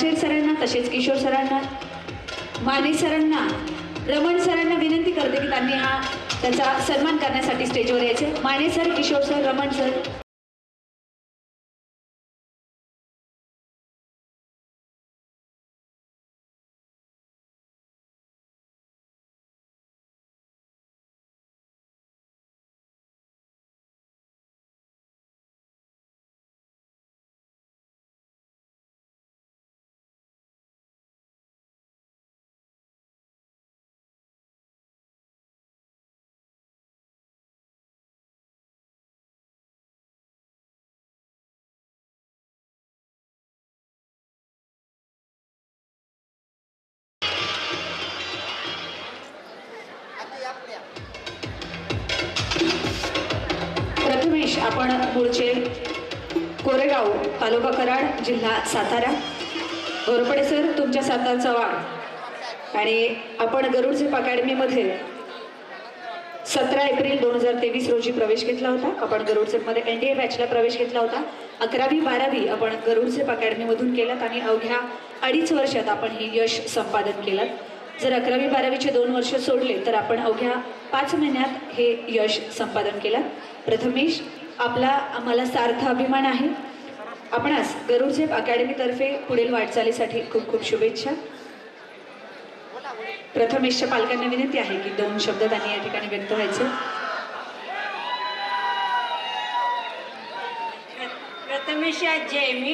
वाचेर सरांना, तसेच किशोर सरांना, माने सरांना, रमण सरांना विनंती करते की त्यांनी त्याचा सन्मान करण्यासाठी स्टेजवर यायचे। Mane sir, Kishor sir, Raman sir. Prathamesh, आपण मूळचे कोरेगाव, तालुका कराड, जिल्हा सातारा। घोरपडे सर, तुमच्या सातारचा वार आणि आपण गरुडझेप अकॅडमीमध्ये 17 एप्रिल 2023 रोजी प्रवेश घेतला होता। आपण गरुडझेपमध्ये NDA बॅचला प्रवेश घेतला होता। 11वी 12वी आपण गरुडझेप अकॅडमीमधून केलात आणि अवघ्या 2.5 वर्षात आपण हे यश संपादन केलं। जर 11वी 12वीचे 2 वर्ष सोडले तर आपण अवघ्या 5 महिन्यात हे यश संपादन केलं। प्रथमेश, आपला आम्हाला सार्थ अभिमान आहे। आपणास गरुडझेप अकॅडमीतर्फे पुढील वाटचालीसाठी खूप खूप शुभेच्छा। प्रथमेशच्या पालकांना विनंती आहे की 2 शब्द त्यांनी या ठिकाणी व्यक्त व्हायचे। प्रथमेश आजी आहे मी।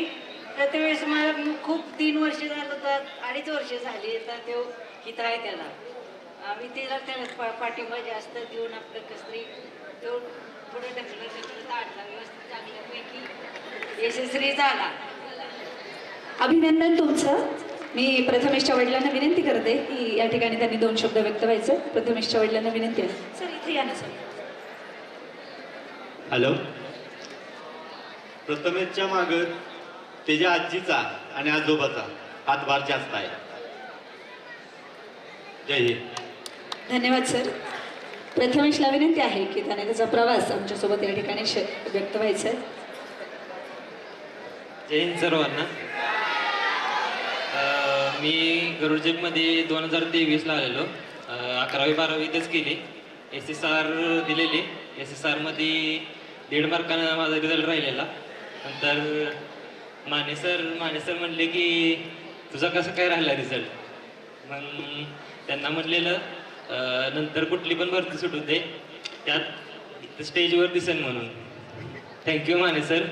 प्रथमेश मला खूप 3 वर्ष झालं तर 2.5 वर्ष झाली तर तो हित आहे त्याला आम्ही त्याला पाठिंबा जास्त देऊन आपलं कसरी तो पुढे ढकलत आणला, व्यवस्थित चांगल्यापैकी यशस्वी झाला। अभिनंदन तुमचं। मी प्रथमेशच्या वडिलांना विनंती करते की या ठिकाणी त्यांनी 2 शब्द व्यक्त व्हायचे। प्रथमेशच्या वडिलांना विनंती आहे। सर, इथे या ना सर। हॅलो। प्रथमेशच्या माग त्याच्या आजीचा आणि आजोबाचा हातभार जास्त आहे। जय हिंद। धन्यवाद सर। प्रथमेशला विनंती आहे की त्याने त्याचा प्रवास आमच्यासोबत या ठिकाणी व्यक्त व्हायचा आहे। जय हिंद सर्वांना। मी गरुडझेपमध्ये 2023ला आलेलो। 11वी 12वी इथेच केली। SSR दिलेली। SSR मध्ये 1.5 मार्कानं माझा रिझल्ट राहिलेला। नंतर माने सर म्हणले की तुझा कसं काय राहिला रिझल्ट। मग त्यांना म्हटलेलं नंतर कुठली पण भरती सुटू दे, त्यात स्टेजवर दिसेल म्हणून। थँक्यू माने सर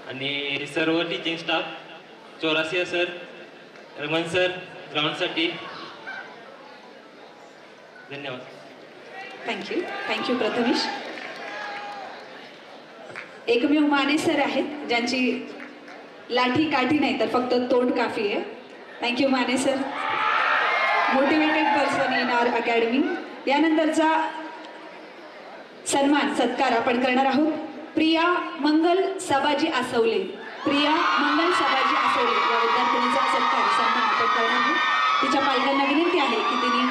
आणि सर्व teaching staff, Chaurasia sir, Raman sir, ग्राउंडसाठी धन्यवाद। थँक्यू प्रथमेश। एकमेव माने सर आहेत ज्यांची लाठी काठी नाही तर फक्त तोंड काफी आहे। Thank you Mane sir, motivated person in our academy. यानंतरचा सत्कार आपण करणार आहोत। प्रिया मंगल सबाजी आसवले। प्रिया मंगल सबाजी आसवले या विद्यार्थिनीचा सन्मान आपण करणार आहोत। तिच्या पालकांना विनंती आहे की तिने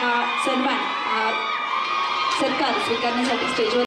हा सत्कार स्वीकारण्यासाठी स्टेजवर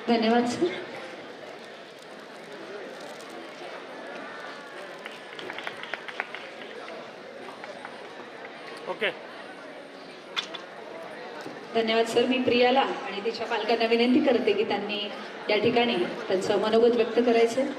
धन्यवाद सर। ओके। धन्यवाद सर. मी प्रियाला आणि तिच्या पालकांना विनंती करते की त्यांनी या ठिकाणी त्यांचं मनोगत व्यक्त करायचं.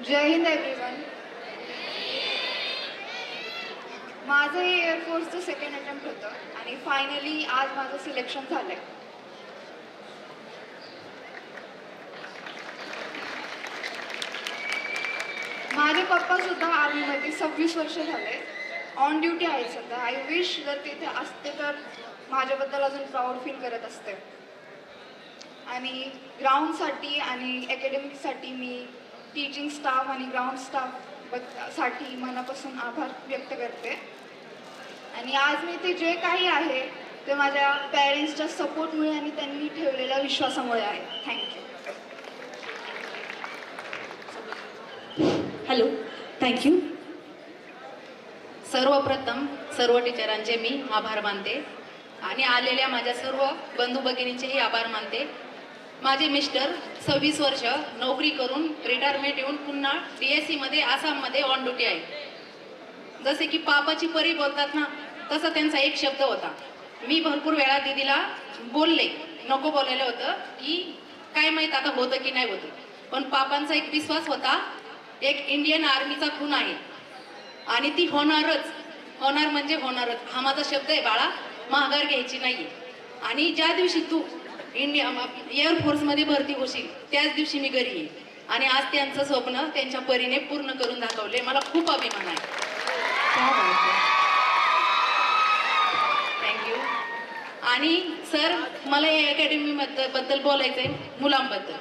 जय हिंद एव्हरीवन. माझं हे एअरफोर्सचं सेकंड अटेम्प्ट होतं आणि फायनली आज माझं सिलेक्शन झालंय. माझे पप्पा सुद्धा आर्मीमध्ये 26 वर्ष झाले, ऑन ड्युटी आहेत सध्या. आय विश जर तिथे असते तर माझ्याबद्दल अजून प्राऊड फील करत असते. आणि ग्राउंडसाठी आणि अकॅडमिकसाठी मी टीचिंग स्टाफ आणि ग्राउंड स्टाफ साठी मनापासून आभार व्यक्त करते. आणि आज मी ते जे काही आहे ते माझ्या पॅरेंट्सच्या सपोर्टमुळे आणि त्यांनी ठेवलेल्या विश्वासामुळे आहे. थँक्यू. Hello, thank you. सर्वप्रथम सर्व टीचरांचे मी आभार मानते आणि आलेल्या माझ्या सर्व बंधू भगिनींचेही आभार मानते. माझे मिस्टर 26 वर्ष नोकरी करून रिटायरमेंट येऊन पुन्हा DSC मध्ये आसाममध्ये ऑन ड्युटी आहे. जसे की पापाची परी बोलतात ना, तसा त्यांचा एक शब्द होता. मी भरपूर वेळा दीदीला बोलले, नको बोलायला होतं की काय माहीत आता होतं की नाही होतं, पण पापांचा एक विश्वास होता, एक इंडियन आर्मीचा खून आहे आणि ती होणारच, होणार म्हणजे होणारच. हा माझा शब्द आहे बाळा, माघार घ्यायची नाही. आणि ज्या दिवशी तू एअरफोर्समध्ये भरती होशील त्याच दिवशी मी घरी येईल. आणि आज त्यांचं स्वप्न त्यांच्या परीने पूर्ण करून दाखवले. मला खूप अभिमान आहे. थँक्यू. आणि सर, मला या अकॅडमी बद्दल बोलायचं आहे, मुलांबद्दल.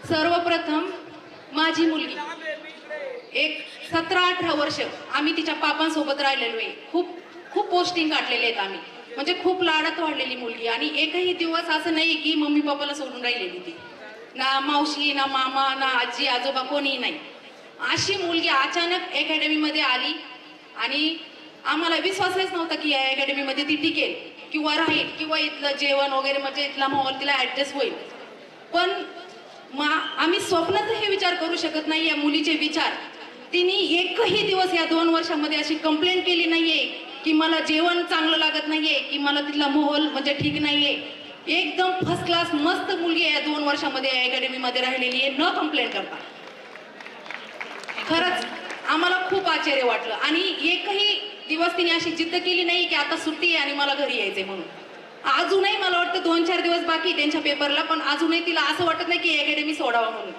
सर्वप्रथम माझी मुलगी एक 17-18 वर्ष आम्ही तिच्या पापांसोबत राहिलेलो आहे. खूप खूप पोस्टिंग काढलेले आहेत आम्ही, म्हणजे खूप लाडात वाढलेली मुलगी. आणि एकही दिवस असं नाही की मम्मी पप्पाला सोडून राहिलेली ती, ना मावशी, ना मामा, ना आजी आजोबा, कोणीही नाही. अशी मुलगी अचानक अकॅडमीमध्ये आली आणि आम्हाला विश्वासच नव्हता की या अकॅडमीमध्ये ती टिकेल किंवा राहील किंवा इथलं जेवण वगैरे म्हणजे इथला माहोल तिला ॲडजस्ट होईल. पण आम्ही स्वप्नात हे विचार करू शकत नाही या मुलीचे विचार. तिने एकही दिवस या 2 वर्षामध्ये अशी कंप्लेंट केली नाहीये की मला जेवण चांगलं लागत नाहीये, की मला तिथला माहोल म्हणजे ठीक नाहीये. एकदम फर्स्ट क्लास मस्त मुलगी आहे. या 2 वर्षामध्ये अकॅडमीमध्ये राहिलेली आहे, न कंप्लेंट करता. खरंच आम्हाला खूप आश्चर्य वाटलं. आणि एकही दिवस तिने अशी जिद्द केली नाही की आता सुट्टी आहे आणि मला घरी यायचंय म्हणून. अजूनही मला वाटतं 2-4 दिवस बाकी त्यांच्या पेपरला, पण अजूनही तिला असं वाटत नाही की अकॅडमी सोडावं म्हणून.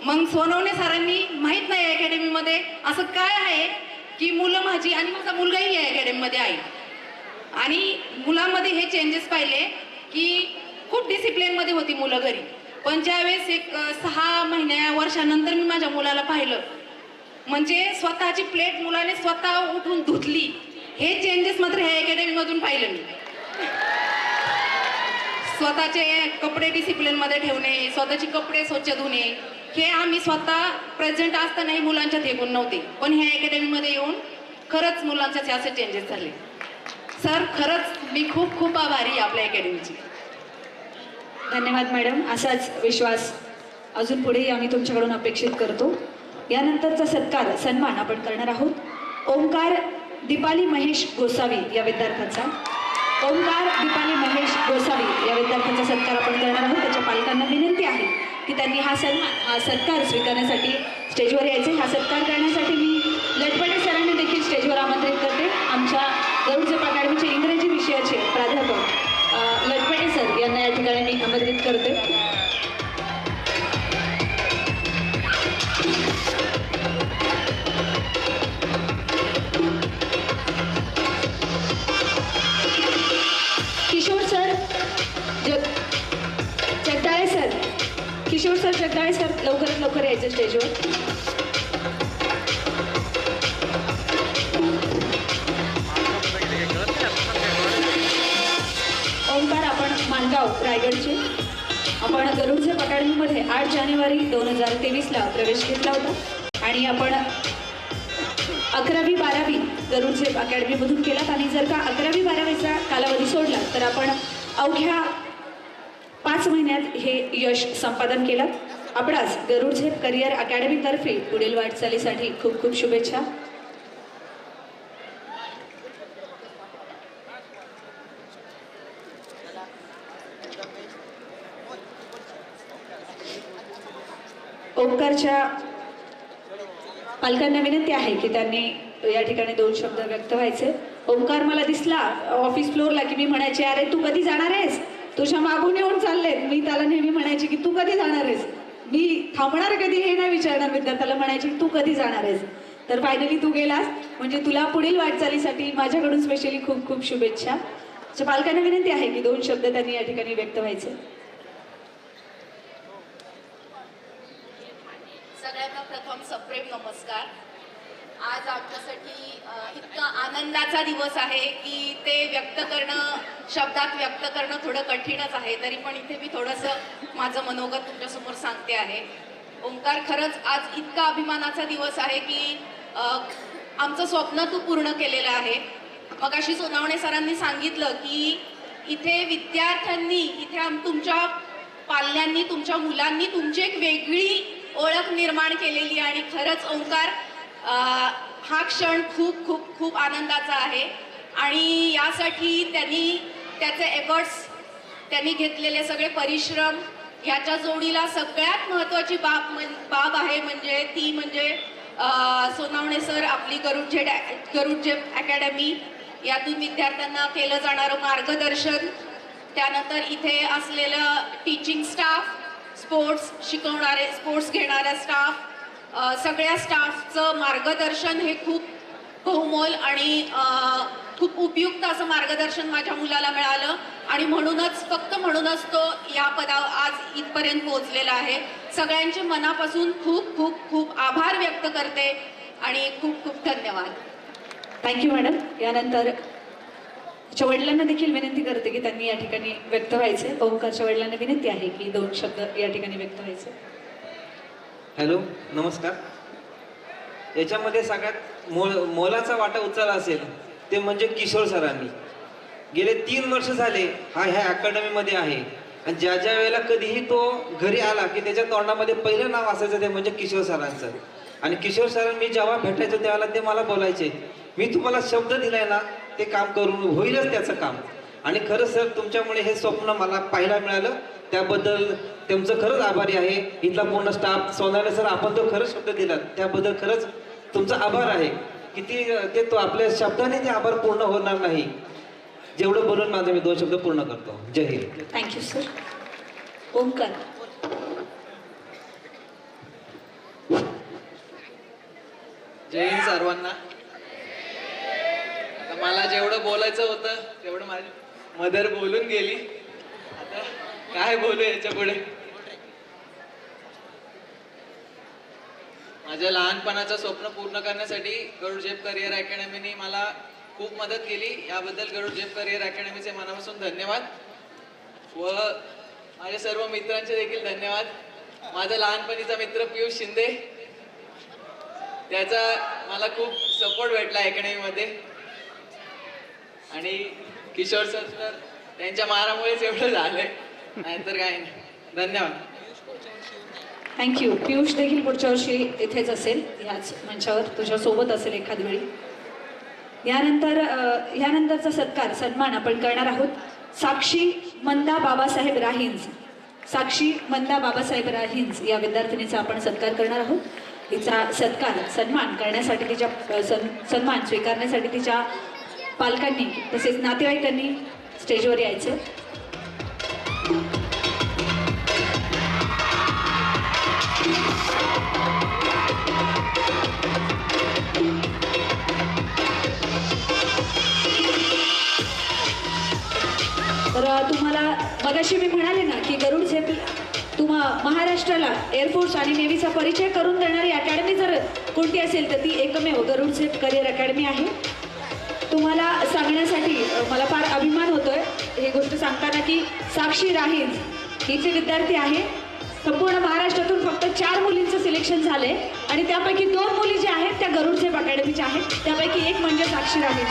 मग सोनवणे सरांनी, माहीत नाही अकॅडमीमध्ये असं काय आहे की मुलं माझी आणि माझा मुलगाही या अकॅडमीमध्ये आहे. आणि मुलांमध्ये हे चेंजेस पाहिले की खूप डिसिप्लिनमध्ये होती मुलं घरी, पण ज्यावेळेस एक 6 वर्षानंतर मी माझ्या मुलाला पाहिलं, म्हणजे स्वतःची प्लेट मुलाने स्वतः उठून धुतली. हे चेंजेस मात्र ह्या अकॅडमीमधून पाहिलं मी. स्वतःचे कपडे डिसिप्लिनमध्ये ठेवणे, स्वतःचे कपडे स्वच्छ धुणे, हे आम्ही स्वतः प्रेझेंट असतानाही मुलांच्या देखून नव्हते, पण ह्या अकॅडमीमध्ये येऊन खरंच मुलांचे असे चेंजेस झाले. सर, खरंच मी खूप खूप आभारी आपल्या अकॅडमीची. धन्यवाद मॅडम. असाच विश्वास अजून पुढेही आम्ही तुमच्याकडून अपेक्षित करतो. यानंतरचा सत्कार सन्मान आपण करणार आहोत ओंकार दीपाली महेश गोसावी या विद्यार्थ्यांचा. ओंकार दीपाली महेश गोसावी या विद्यार्थ्यांचा सत्कार आपण करणार आहोत. त्याच्या पालकांना विनंती आहे की त्यांनी हा सत्कार स्वीकारण्यासाठी स्टेजवर यायचे. हा सत्कार करण्यासाठी मी लटपटे सरांनी देखील स्टेजवर आमंत्रित करते. आमच्या गरुडझेप अकॅडमीचे इंग्रजी विषयाचे प्राध्यापक लटपटे सर यांना या ठिकाणी मी आमंत्रित करते. किशोर सर जगदाळे सर लवकरात लवकर यायचं स्टेजवर. कोरेगाव रायगडचे. आपण गरुड झेप अकॅडमीमध्ये 8 जानेवारी 2023ला प्रवेश घेतला होता आणि आपण 11वी-12वी गरुड झेप अकॅडमीमधून केलात. आणि जर का 11वी-12वीचा कालावधी सोडला तर आपण अवघ्या 5 महिन्यात हे यश संपादन केलं. आपणास गरुड झेप करिअर अकॅडमीतर्फे पुढील वाटचालीसाठी खूप खूप शुभेच्छा. ओंकारच्या पालकांना विनंती आहे की त्यांनी या ठिकाणी 2 शब्द व्यक्त व्हायचे. ओंकार मला दिसला ऑफिस फ्लोअरला की मी म्हणायचे, अरे तू कधी जाणार आहेस, तुझ्या मागून येऊन चालले. मी त्याला नेहमी म्हणायचे की तू कधी जाणार आहेस, मी थांबणार कधी हे नाही विचारणार विद्यार्थ्याला, म्हणायचे तू कधी जाणार आहेस. तर फायनली तू गेलास, म्हणजे तुला पुढील वाटचालीसाठी माझ्याकडून स्पेशली खूप खूप शुभेच्छा. पालकांना विनंती आहे की 2 शब्द त्यांनी या ठिकाणी व्यक्त व्हायचे. सगळ्यांना प्रथम सप्रेम नमस्कार. आज आमच्यासाठी इतका आनंदाचा दिवस आहे की ते व्यक्त करणं, शब्दात व्यक्त करणं थोडं कठीणच आहे. तरी पण इथे मी थोडंसं माझं मनोगत तुमच्यासमोर सांगते आहे. ओंकार, खरंच आज इतका अभिमानाचा दिवस आहे की आमचं स्वप्न तू पूर्ण केलेलं आहे. मगाशी सोनावणे सरांनी सांगितलं की इथे विद्यार्थ्यांनी, इथे तुमच्या पाल्यांनी, तुमच्या मुलांनी तुमची एक वेगळी ओळख निर्माण केलेली. आणि खरंच ओंकार, हा क्षण खूप खूप खूप आनंदाचा आहे. आणि यासाठी त्यांनी त्याचे एफर्ट्स, त्यांनी घेतलेले सगळे परिश्रम, याच्या जोडीला सगळ्यात महत्त्वाची बाब आहे म्हणजे ती म्हणजे सोनावणे सर, आपली गरुड झेप अकॅडमी, यातून विद्यार्थ्यांना केलं जाणारं मार्गदर्शन, त्यानंतर इथे असलेलं टीचिंग स्टाफ, स्पोर्ट्स शिकवणारे, स्पोर्ट्स घेणारा स्टाफ, सगळ्या स्टाफचं मार्गदर्शन हे खूप बहुमोल आणि खूप उपयुक्त असं मार्गदर्शन माझ्या मुलाला मिळालं. आणि म्हणूनच, फक्त म्हणूनच तो या पदावर आज इथपर्यंत पोहोचलेला आहे. सगळ्यांचे मनापासून खूप खूप खूप आभार व्यक्त करते आणि खूप खूप धन्यवाद. Thank you madam. यानंतर तिच्या वडिलांना देखील विनंती करते की त्यांनी या ठिकाणी व्यक्त व्हायचे. ओंकारच्या वडिलांना विनंती आहे की 2 शब्द या ठिकाणी व्यक्त व्हायचे. हॅलो, नमस्कार. याच्यामध्ये सगळ्यात मोलाचा वाटा उचलला असेल ते म्हणजे किशोर सरांनी. गेले 3 वर्ष झाले ह्या अकॅडमीमध्ये आहे. आणि ज्या ज्या वेळेला कधीही तो घरी आला की त्याच्या तोंडामध्ये पहिलं नाव असायचं ते म्हणजे किशोर सरांचं. आणि किशोर सर मी जेव्हा भेटायचो त्यावेळेला ते मला बोलायचे, मी तुम्हाला शब्द दिलाय ना ते काम करून होईलच त्याचं काम. आणि खरंच सर, तुमच्यामुळे हे स्वप्न मला पाहायला मिळालं, त्याबद्दल तुमचं खरंच आभारी आहे. इथला पूर्ण स्टाफ, सोनावणे सर, आपण तो खरंच शब्द दिला त्याबद्दल खरंच तुमचा आभार आहे. किती ते तो आपल्या शब्दाने ते आभार पूर्ण होणार नाही. जेवढं बोलून माझं मी 2 शब्द पूर्ण करतो. जय हिंद. Thank you sir. ओंकार. जय हिंद सर्वांना. आता मला जेवढं बोलायचं होतं तेवढं माझी मदर बोलून गेली. आता काय बोलू याच्या पुढे. माझ्या लहानपणाचं स्वप्न पूर्ण करण्यासाठी गरुड झेप करिअर अकॅडमीने मला खूप मदत केली. याबद्दल गरुड झेप करिअर अकॅडमीचे मनापासून धन्यवाद व माझ्या सर्व मित्रांचे देखील धन्यवाद. माझा लहानपणीचा मित्र पियुष शिंदे, त्याचा मला खूप सपोर्ट भेटला अकॅडमीमध्ये. आणि किशोर सर, त्यांच्या मारामुळेच एवढं झालंय, नाहीतर काय नाही. धन्यवाद. थँक्यू. पियुष देखील पुढच्या वर्षी इथेच असेल, ह्याच मंचावर तुझ्यासोबत असेल एखाद वेळी. यानंतरचा सन्मान आपण करणार आहोत. साक्षी मंदा बाबासाहेब राहिंज. साक्षी मंदा बाबासाहेब राहिंज या विद्यार्थिनीचा आपण सत्कार करणार आहोत. तिचा सन्मान करण्यासाठी, तिच्या सन्मान स्वीकारण्यासाठी तिच्या पालकांनी तसेच नातेवाईकांनी स्टेजवर यायचे. तर तुम्हाला मगाशी मी म्हणाले ना की गरुड झेप महाराष्ट्राला एअरफोर्स आणि नेव्हीचा परिचय करून देणारी अकॅडमी जर कोणती असेल तर ती एकमेव गरुड झेप करिअर अकॅडमी आहे. तुम्हाला सांगण्यासाठी मला फार अभिमान होतोय ही गोष्ट सांगताना की त्यापैकी साक्षी राहील हिचे विद्यार्थी आहे. संपूर्ण महाराष्ट्रातून फक्त 4 मुलींचं सिलेक्शन झालंय आणि त्यापैकी 2 मुली ज्या आहेत त्या गरुड झेप अकॅडमीच्या आहेत. त्यापैकी एक म्हणजे साक्षी राहील.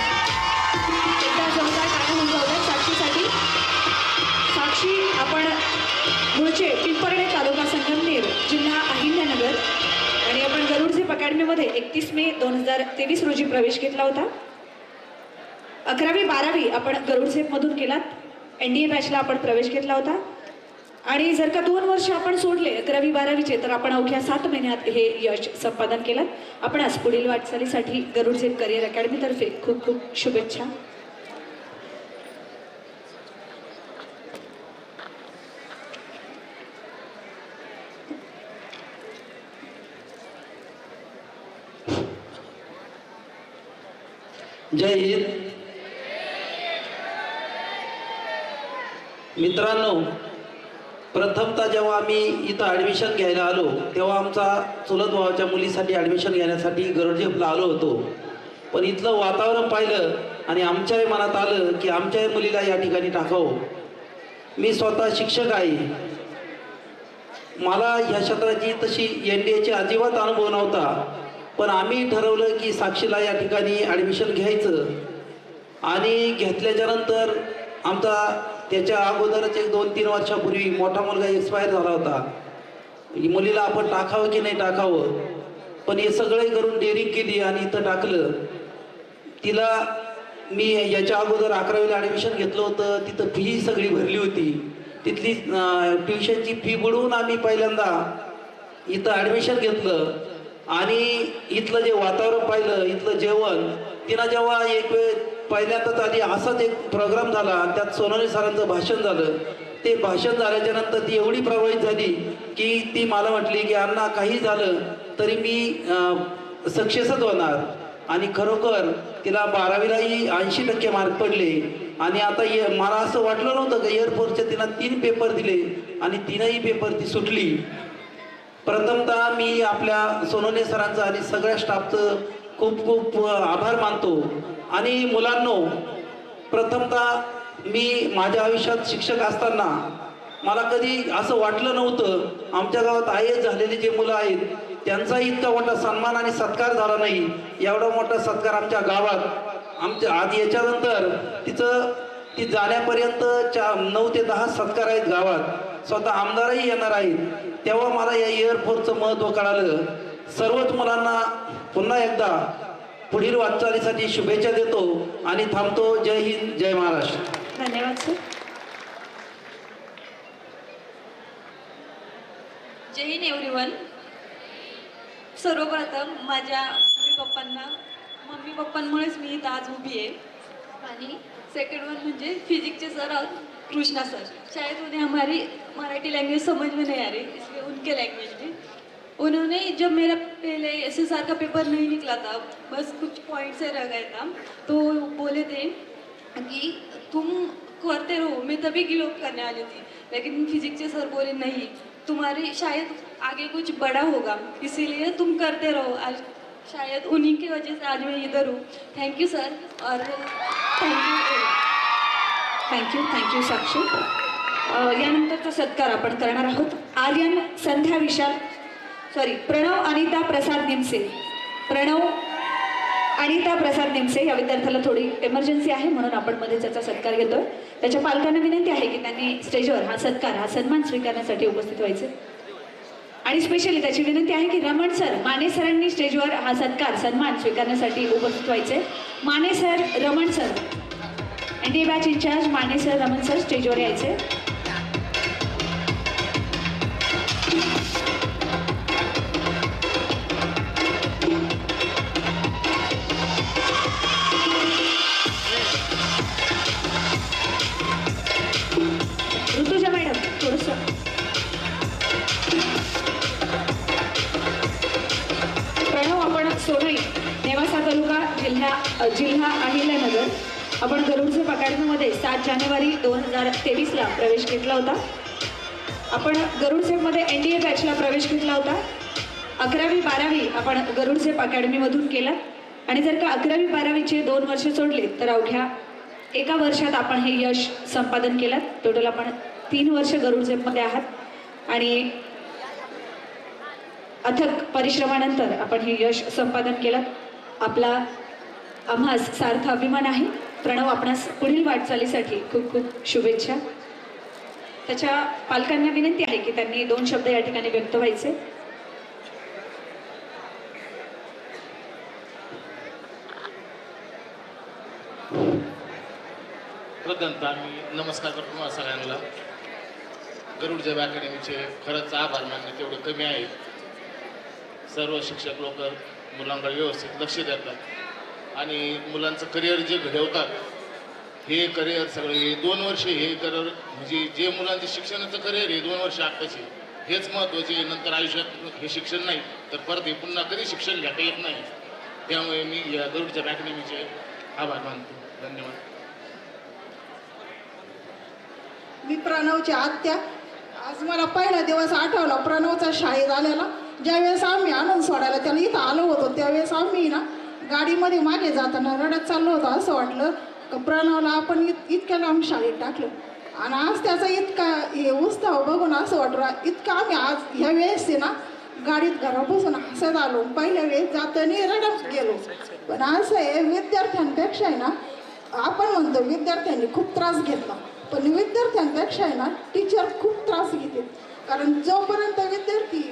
एकदा जोरदार टाळ्या होऊन जाऊयात साक्षीसाठी. साक्षी आपण मूळचे पिंपर्णे तालुका संगमनेर जिल्हा अहिल्यानगर आणि आपण गरुड झेप अकॅडमीमध्ये 31 मे 2023 रोजी प्रवेश घेतला होता. 11वी 12वी आपण गरुड झेपमधून केलात. NDA बॅचला आपण प्रवेश घेतला होता आणि जर का 2 वर्ष आपण सोडले 11वी 12वीचे तर आपण अवघ्या 7 महिन्यात हे यश संपादन केलं. आपण आज पुढील वाटचालीसाठी गरुड झेप करिअर अकॅडमीतर्फे खूप खूप शुभेच्छा. जय हिंद. मित्रांनो, प्रथमतः जेव्हा आम्ही इथं ॲडमिशन घ्यायला आलो तेव्हा आमचा चुलत भावाच्या मुलीसाठी ॲडमिशन घेण्यासाठी गरुड झेपला आलो होतो. पण इथलं वातावरण पाहिलं आणि आमच्याही मनात आलं की आमच्याही मुलीला या ठिकाणी टाकावं. मी स्वतः शिक्षक आहे. मला ह्या क्षेत्राची तशी NDAची अजिबात अनुभव नव्हता. पण आम्ही ठरवलं की साक्षीला या ठिकाणी ॲडमिशन घ्यायचं आणि घेतल्याच्या नंतर आमचा त्याच्या अगोदरच 1-2-3 वर्षापूर्वी मोठा मुलगा एक्सपायर झाला होता. मुलीला आपण टाकावं की नाही टाकावं, पण हे सगळे करून डेअरिंग केली आणि इथं टाकलं. तिला मी याच्या अगोदर 11वीला ॲडमिशन घेतलं होतं. तिथं फी सगळी भरली होती. तिथली ट्युशनची फी बुडवून आम्ही पहिल्यांदा इथं ॲडमिशन घेतलं आणि इथलं जे वातावरण पाहिलं, इथलं जेवण, तिनं जेव्हा एक वेळ पहिल्यांदाच आधी असाच एक प्रोग्राम झाला आणि त्यात सोनवणे सरांचं भाषण झालं. ते भाषण झाल्याच्या नंतर ती एवढी प्रभावित झाली की ती मला म्हटली की अण्णा काही झालं तरी मी सक्सेसच होणार. आणि खरोखर तिला 12वीलाही 80% मार्क पडले आणि आता मला असं वाटलं नव्हतं की एअरफोर्सचे तिनं 3 पेपर दिले आणि 3ही पेपर ती सुटली. प्रथमतः मी आपल्या सोनवणे सरांचं आणि सगळ्या स्टाफचं खूप खूप आभार मानतो. आणि मुलांनो, प्रथमतः मी माझ्या आयुष्यात शिक्षक असताना मला कधी असं वाटलं नव्हतं आमच्या गावात IAS झालेले जे मुलं आहेत त्यांचा इतका मोठा सन्मान आणि सत्कार झाला नाही. एवढा मोठा सत्कार आमच्या गावात आमच्या आज याच्यानंतर ती जाण्यापर्यंत 9 ते 10 सत्कार आहेत गावात. स्वतः आमदारही येणार आहेत. तेव्हा मला या एअरफोर्सचं महत्त्व कळालं. सर्वच मुलांना पुन्हा एकदा पुढील वाटचालीसाठी शुभेच्छा देतो आणि थांबतो. जय हिंद, जय महाराष्ट्र. धन्यवाद सर. जय हिंद एव्हरीवन. सर्वप्रथम माझ्या मम्मी पप्पांमुळेच मी इथं आज उभी आहे. आणि सेकंड वन म्हणजे फिजिक्स के सर और कृष्णा सर. शायद उन्हें हमारी मराठी लैंग्वेज समझ में नहीं आ रही, इसलिए उनके लैंग्वेज में उन्होंने जब मेरा पहले SSR का पेपर नहीं निकला था, बस कुछ पॉइंट से रह गया था, तो बोले थे कि तुम करते रहो. मैं तभी गिव अप करने वाली थी, लेकिन फिजिक्स के सर बोले नहीं, तुम्हारी शायद आगे कुछ बड़ा होगा, इसीलिए तुम करते रहो. आज शायद उन्हीं की वजह से आज मैं इधर हूँ. थैंक यू सर और थँक्यू साक्षी. यानंतरचा सत्कार आपण करणार आहोत. आर्यन संध्या विशाल प्रणव अनिता प्रसाद निमसे या विद्यार्थ्याला थोडी इमर्जन्सी आहे म्हणून आपण मध्ये त्याचा सत्कार घेतोय. त्याच्या पालकांना विनंती आहे की त्यांनी स्टेजवर हा सन्मान स्वीकारण्यासाठी उपस्थित व्हायचे. आणि स्पेशली त्याची विनंती आहे की रमण सर, माने सरांनी स्टेजवर हा सन्मान स्वीकारण्यासाठी उपस्थित व्हायचे. Mane sir, Raman sir, NDA batch incharge Mane sir, Raman sir स्टेजवर यायचे. ऋतुजा मॅडम थोडंसं. प्रणव आपण सोनई, नेवासा तालुका, जिल्हा अहिल्यानगर. आपण गरुड झेप अकॅडमीमध्ये 7 जानेवारी 2023ला प्रवेश घेतला होता. आपण गरुड झेपमध्ये NDA बॅचला प्रवेश घेतला होता. 11वी 12वी आपण गरुड झेप अकॅडमीमधून केला आणि जर का 11वी 12वीचे 2 वर्ष सोडले तर अवघ्या एका वर्षात आपण हे यश संपादन केलं. टोटल आपण 3 वर्ष गरुड झेपमध्ये आहात आणि अथक परिश्रमानंतर आपण हे यश संपादन केलं. आपला आम्हास सार्थ अभिमान आहे. प्रणव, आपणास पुढील वाटचालीसाठी खूप खूप शुभेच्छा. त्याच्या पालकांना विनंती आहे की त्यांनी 2 शब्द या ठिकाणी व्यक्त व्हायचे. प्रथमतः मी नमस्कार करतो तुम्हाला सगळ्यांना. गरुड झेप अकॅडमीचे खरंच आभार मानणे तेवढे कमी आहेत. सर्व शिक्षक लोक मुलांकडे व्यवस्थित लक्ष देतात आणि मुलांचं करिअर जे घडवतात हे करिअर सगळे हे 2 वर्ष हे करिअर म्हणजे जे मुलांचे शिक्षणाचं करिअर हे 2 वर्ष आत्ताचे हेच महत्त्वाचे. नंतर आयुष्यात हे शिक्षण नाही तर परत हे पुन्हा कधी शिक्षण घेता येत नाही. त्यामुळे मी या गरुड झेप अकॅडमीचे आभार मानतो. धन्यवाद. मी प्रणवची आत्या. आज मला पहिला दिवस आठवला प्रणवचा शाळेत आलेला. ज्यावेळेस आम्ही आणून सोडायला त्याला इथं आलो होतो त्यावेळेस आम्ही ना गाडीमध्ये मागे जाताना रडत चाललो होतो. असं वाटलं का प्रणवला आपण इतक्या लांब शाळेत टाकलं. आणि आज त्याचा इतका हे उत्साह बघून असं वाटलं इतकं आम्ही आज ह्या वेळेस आहे ना गाडीत घरापासून हसत आलो. पहिल्या वेळेस जाताना रडत गेलो. पण असं आहे विद्यार्थ्यांपेक्षा आहे ना आपण म्हणतो विद्यार्थ्यांनी खूप त्रास घेतला पण विद्यार्थ्यांपेक्षा आहे ना टीचर खूप त्रास घेते. कारण जोपर्यंत विद्यार्थी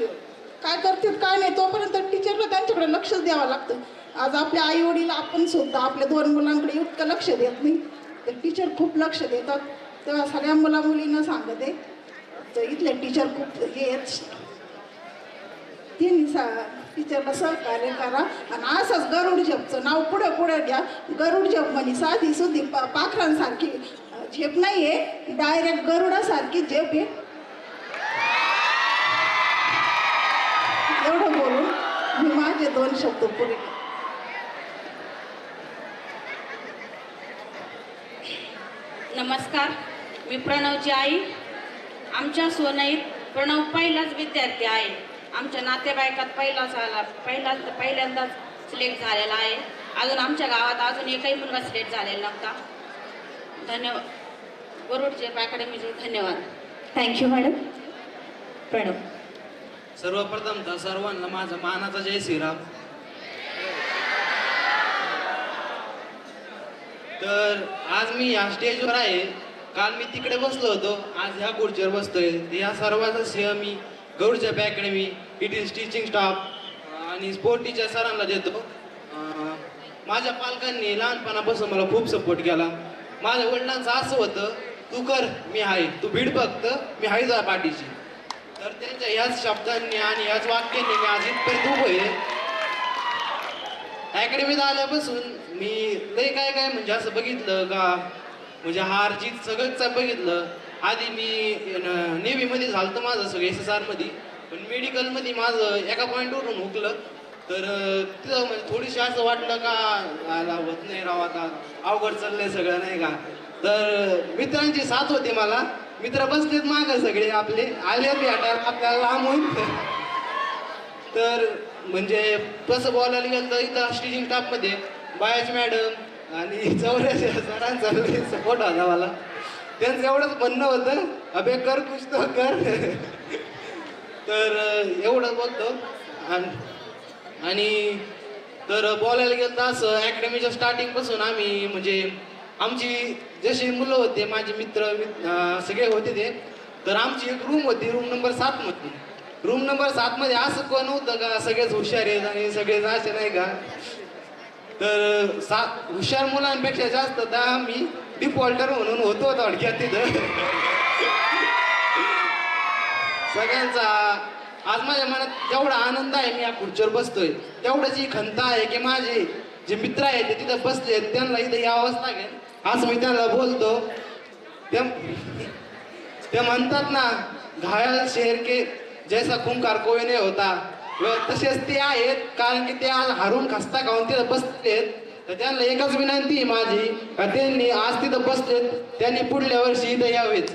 काय करतात काय नाही तोपर्यंत टीचरला त्यांच्याकडे लक्षच द्यावं लागतं. आज आपल्या आई वडील आपण सुद्धा आपल्या 2 मुलांकडे इतकं लक्ष देत नाही तर टीचर खूप लक्ष देतात. तेव्हा सगळ्या मुलींना सांगते तर इथले टीचर खूप हे त्यांनी टीचरला सहकार्य करा. आणि असंच गरुड झेपचं नाव पुढे पुढे घ्या. गरुड झेप म्हणजे साधी सुधी पाखरांसारखी झेप नाही आहे डायरेक्ट गरुडासारखी झेप आहे. एवढं बोलून मी माझे 2 शब्द पुरे. नमस्कार, मी प्रणवची आई. आमच्या सोनईत प्रणव पहिलाच विद्यार्थी आहे. आमच्या नातेवाईकात पहिल्यांदाच सिलेक्ट झालेला आहे. अजून आमच्या गावात अजून एकही मुलगा सिलेक्ट झालेला नव्हता. धन्यवाद. गरुड झेप अकॅडमीचे धन्यवाद. Thank you madam. प्रणव. सर्वप्रथम सर्वांना माझा मानाचा जय श्रीराम. तर आज मी या स्टेजवर आहे. काल मी तिकडे बसलो होतो, आज ह्या खुर्चीवर बसतोय. या सर्वांचा श्रेय मी गरुड झेप academy, it is teaching staff आणि स्पोर्ट टीचर सरांना देतो. माझ्या पालकांनी लहानपणापासून मला खूप सपोर्ट केला. माझ्या वडिलांचं असं होतं, तू कर मी आहे, तू भीड फक्त मी आहे जा पाठीची. तर त्यांच्या ह्याच शब्दांनी आणि ह्याच वाक्यांनी मी आज इथपर्यंत उभं आहे. अकॅडमीत आल्यापासून मी लय काय म्हणजे असं बघितलं का म्हणजे हार जीत सगळंच बघितलं. आधी मी नेव्हीमध्ये झालं माझं सगळं SSR मध्ये. पण मेडिकलमध्ये माझं एका पॉईंटवरून हुकलं. तर तिथं म्हणजे थोडीशी असं वाटलं का आला होत नाही राव आता अवघड चाललंय सगळं नाही का. तर मित्रांची साथ होती मला. मित्र बसलेत मागं सगळे आपले आले भेटायला आपल्याला लांबून. तर म्हणजे तसं बोलायला गेलं तर इथं टीचिंग स्टाफमध्ये बायाच मॅडम आणि चौऱ्याच्या सरांचा सपोर्ट होता मला. त्यांचं एवढंच म्हणणं होतं अबे कर कुछ तो कर. तर एवढं बोलतो. आणि तर बोलायला गेलं तर असं अकॅडमीच्या स्टार्टिंगपासून आम्ही म्हणजे आमची जशी मुलं होते माझे मित्र सगळे होते ते. तर आमची एक रूम होती रूम नंबर 7 मध्ये. रूम नंबर 7 मध्ये असं कोण नव्हतं का सगळेच हुशार आहेत आणि सगळेच असे नाही का. तर हुशार मुलांपेक्षा जास्त तर आम्ही डिफॉल्टर म्हणून होतो थोडक्यात तिथं. सगळ्यांचा आज माझ्या मनात जेवढा आनंद आहे मी या खुर्चीवर बसतोय तेवढंच ही खंत आहे की माझे जे मित्र आहेत ते तिथं बसले त्यांना इथं यावंच लागेल असं मी त्यांना बोलतो. ते म्हणतात ना घायल शेर के जैसा खूंखार कोई नाही होता. तसेच ते आहेत कारण की ते आज हारून खस्ता खाऊन तिथं बसलेत. तर त्यांना एकच विनंती माझी का त्यांनी आज तिथं बसलेत त्यांनी पुढल्या वर्षी इथं यावेत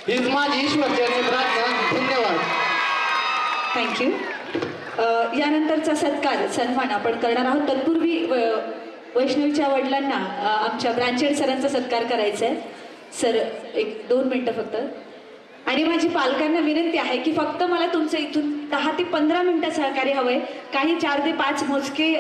हीच माझी ईश्वरचरणी प्रार्थना. धन्यवाद. थँक्यू. यानंतरचा सन्मान आपण करणार आहोत. तत्पूर्वी वैष्णवीच्या वडिलांना आमच्या ब्रांचेड सरांचा सत्कार करायचा आहे. सर 1-2 मिनटं फक्त. आणि माझी पालकांना विनंती आहे की फक्त मला तुमचं इथून 10 ते 15 मिनिटं सहकार्य हवंय. काही 4 ते 5 मोजके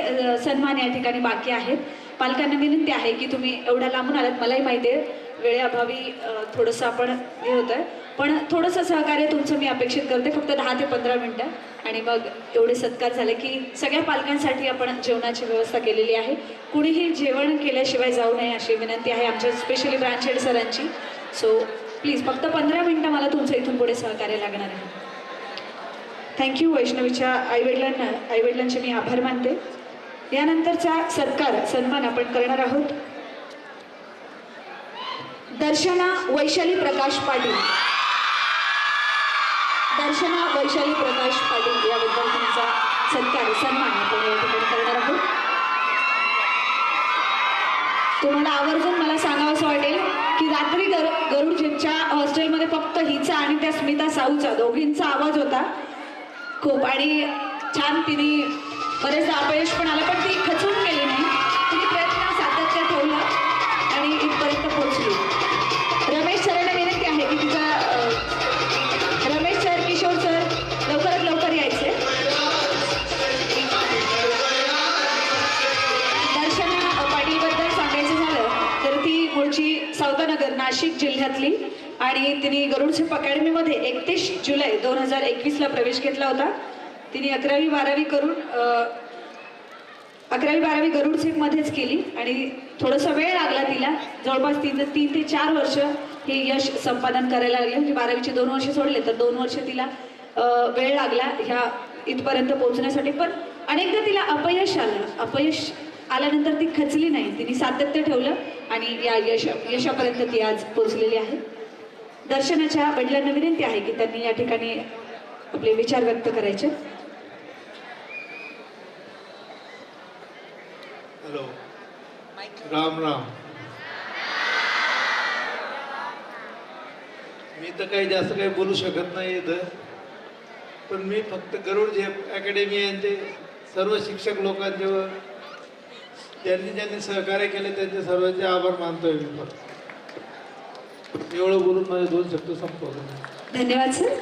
सन्मान या ठिकाणी बाकी आहेत. पालकांना विनंती आहे की तुम्ही एवढ्या लांबून आलात, मलाही माहिती आहे वेळेअभावी थोडंसं आपण हे होतं आहे, पण थोडंसं सहकार्य तुमचं मी अपेक्षित करते. फक्त 10 ते 15 मिनिटं आणि मग एवढे सत्कार झाले की सगळ्या पालकांसाठी आपण जेवणाची व्यवस्था केलेली आहे. कुणीही जेवण केल्याशिवाय जाऊ नये अशी विनंती आहे आमच्या स्पेशली ब्रांच हेड सरांची. सो प्लीज फक्त 15 मिनिटं मला तुमचं इथून पुढे सहकार्य लागणार आहे. थँक्यू. वैष्णवीच्या आईवडिलांचे मी आभार मानते. यानंतरचा सत्कार सन्मान आपण करणार आहोत. दर्शना वैशाली प्रकाश पाटील. दर्शना वैशाली प्रकाश पाटील या विद्यार्थ्यांचा सत्कार सन्मान आपण या ठिकाणी करणार आहोत. तुम्हाला आवर्जून मला सांगावंसं वाटेल की रात्री गरुड जिमच्या हॉस्टेलमध्ये फक्त हिचा आणि त्या स्मिता साऊचा दोघींचा आवाज होता खूप, आणि छान तिने बरेचदा अपयश पण आलं पण ती खचून गेली नाही. तिने प्रयत्न सातत्य ठेवलं आणि इथपर्यंत पोहोचली. रमेश सरांना विनंती आहे की तिचा रमेश सर, किशोर सर लवकरात लवकर यायचे. दर्शना पाटीलबद्दल सांगायचं झालं तर ती मूळची सावतानगर नाशिक जिल्ह्यातली आणि तिने गरुड झेप अकॅडमीमध्ये 31 जुलै 2021ला प्रवेश घेतला होता. तिने 11वी-12वी करून 11वी-12वी गरुड झेपमध्येच केली आणि थोडासा वेळ लागला तिला. जवळपास 3 ते 4 वर्ष हे यश संपादन करायला लागले. म्हणजे 12वीचे 2 वर्ष सोडले तर 2 वर्ष तिला वेळ लागला ह्या इथपर्यंत पोहोचण्यासाठी. पण अनेकदा तिला अपयश आलं. अपयश आल्यानंतर ती खचली नाही, तिने सातत्य ठेवलं आणि या यशापर्यंत ती आज पोहोचलेली आहे. दर्शनाच्या वडिलांना विनंती आहे की त्यांनी या ठिकाणी आपले विचार व्यक्त करायचे. हॅलो, राम राम. मी तर काही जास्त काही बोलू शकत नाही इथं, पण मी फक्त गरुड झेप अकॅडमी यांचे सर्व शिक्षक लोकांचे व ज्यांनी सहकार्य केले त्यांचे सर्वांचे आभार मानतोय. मी फक्त एवढं बोलून माझे 2 शब्द संपवले. धन्यवाद सर.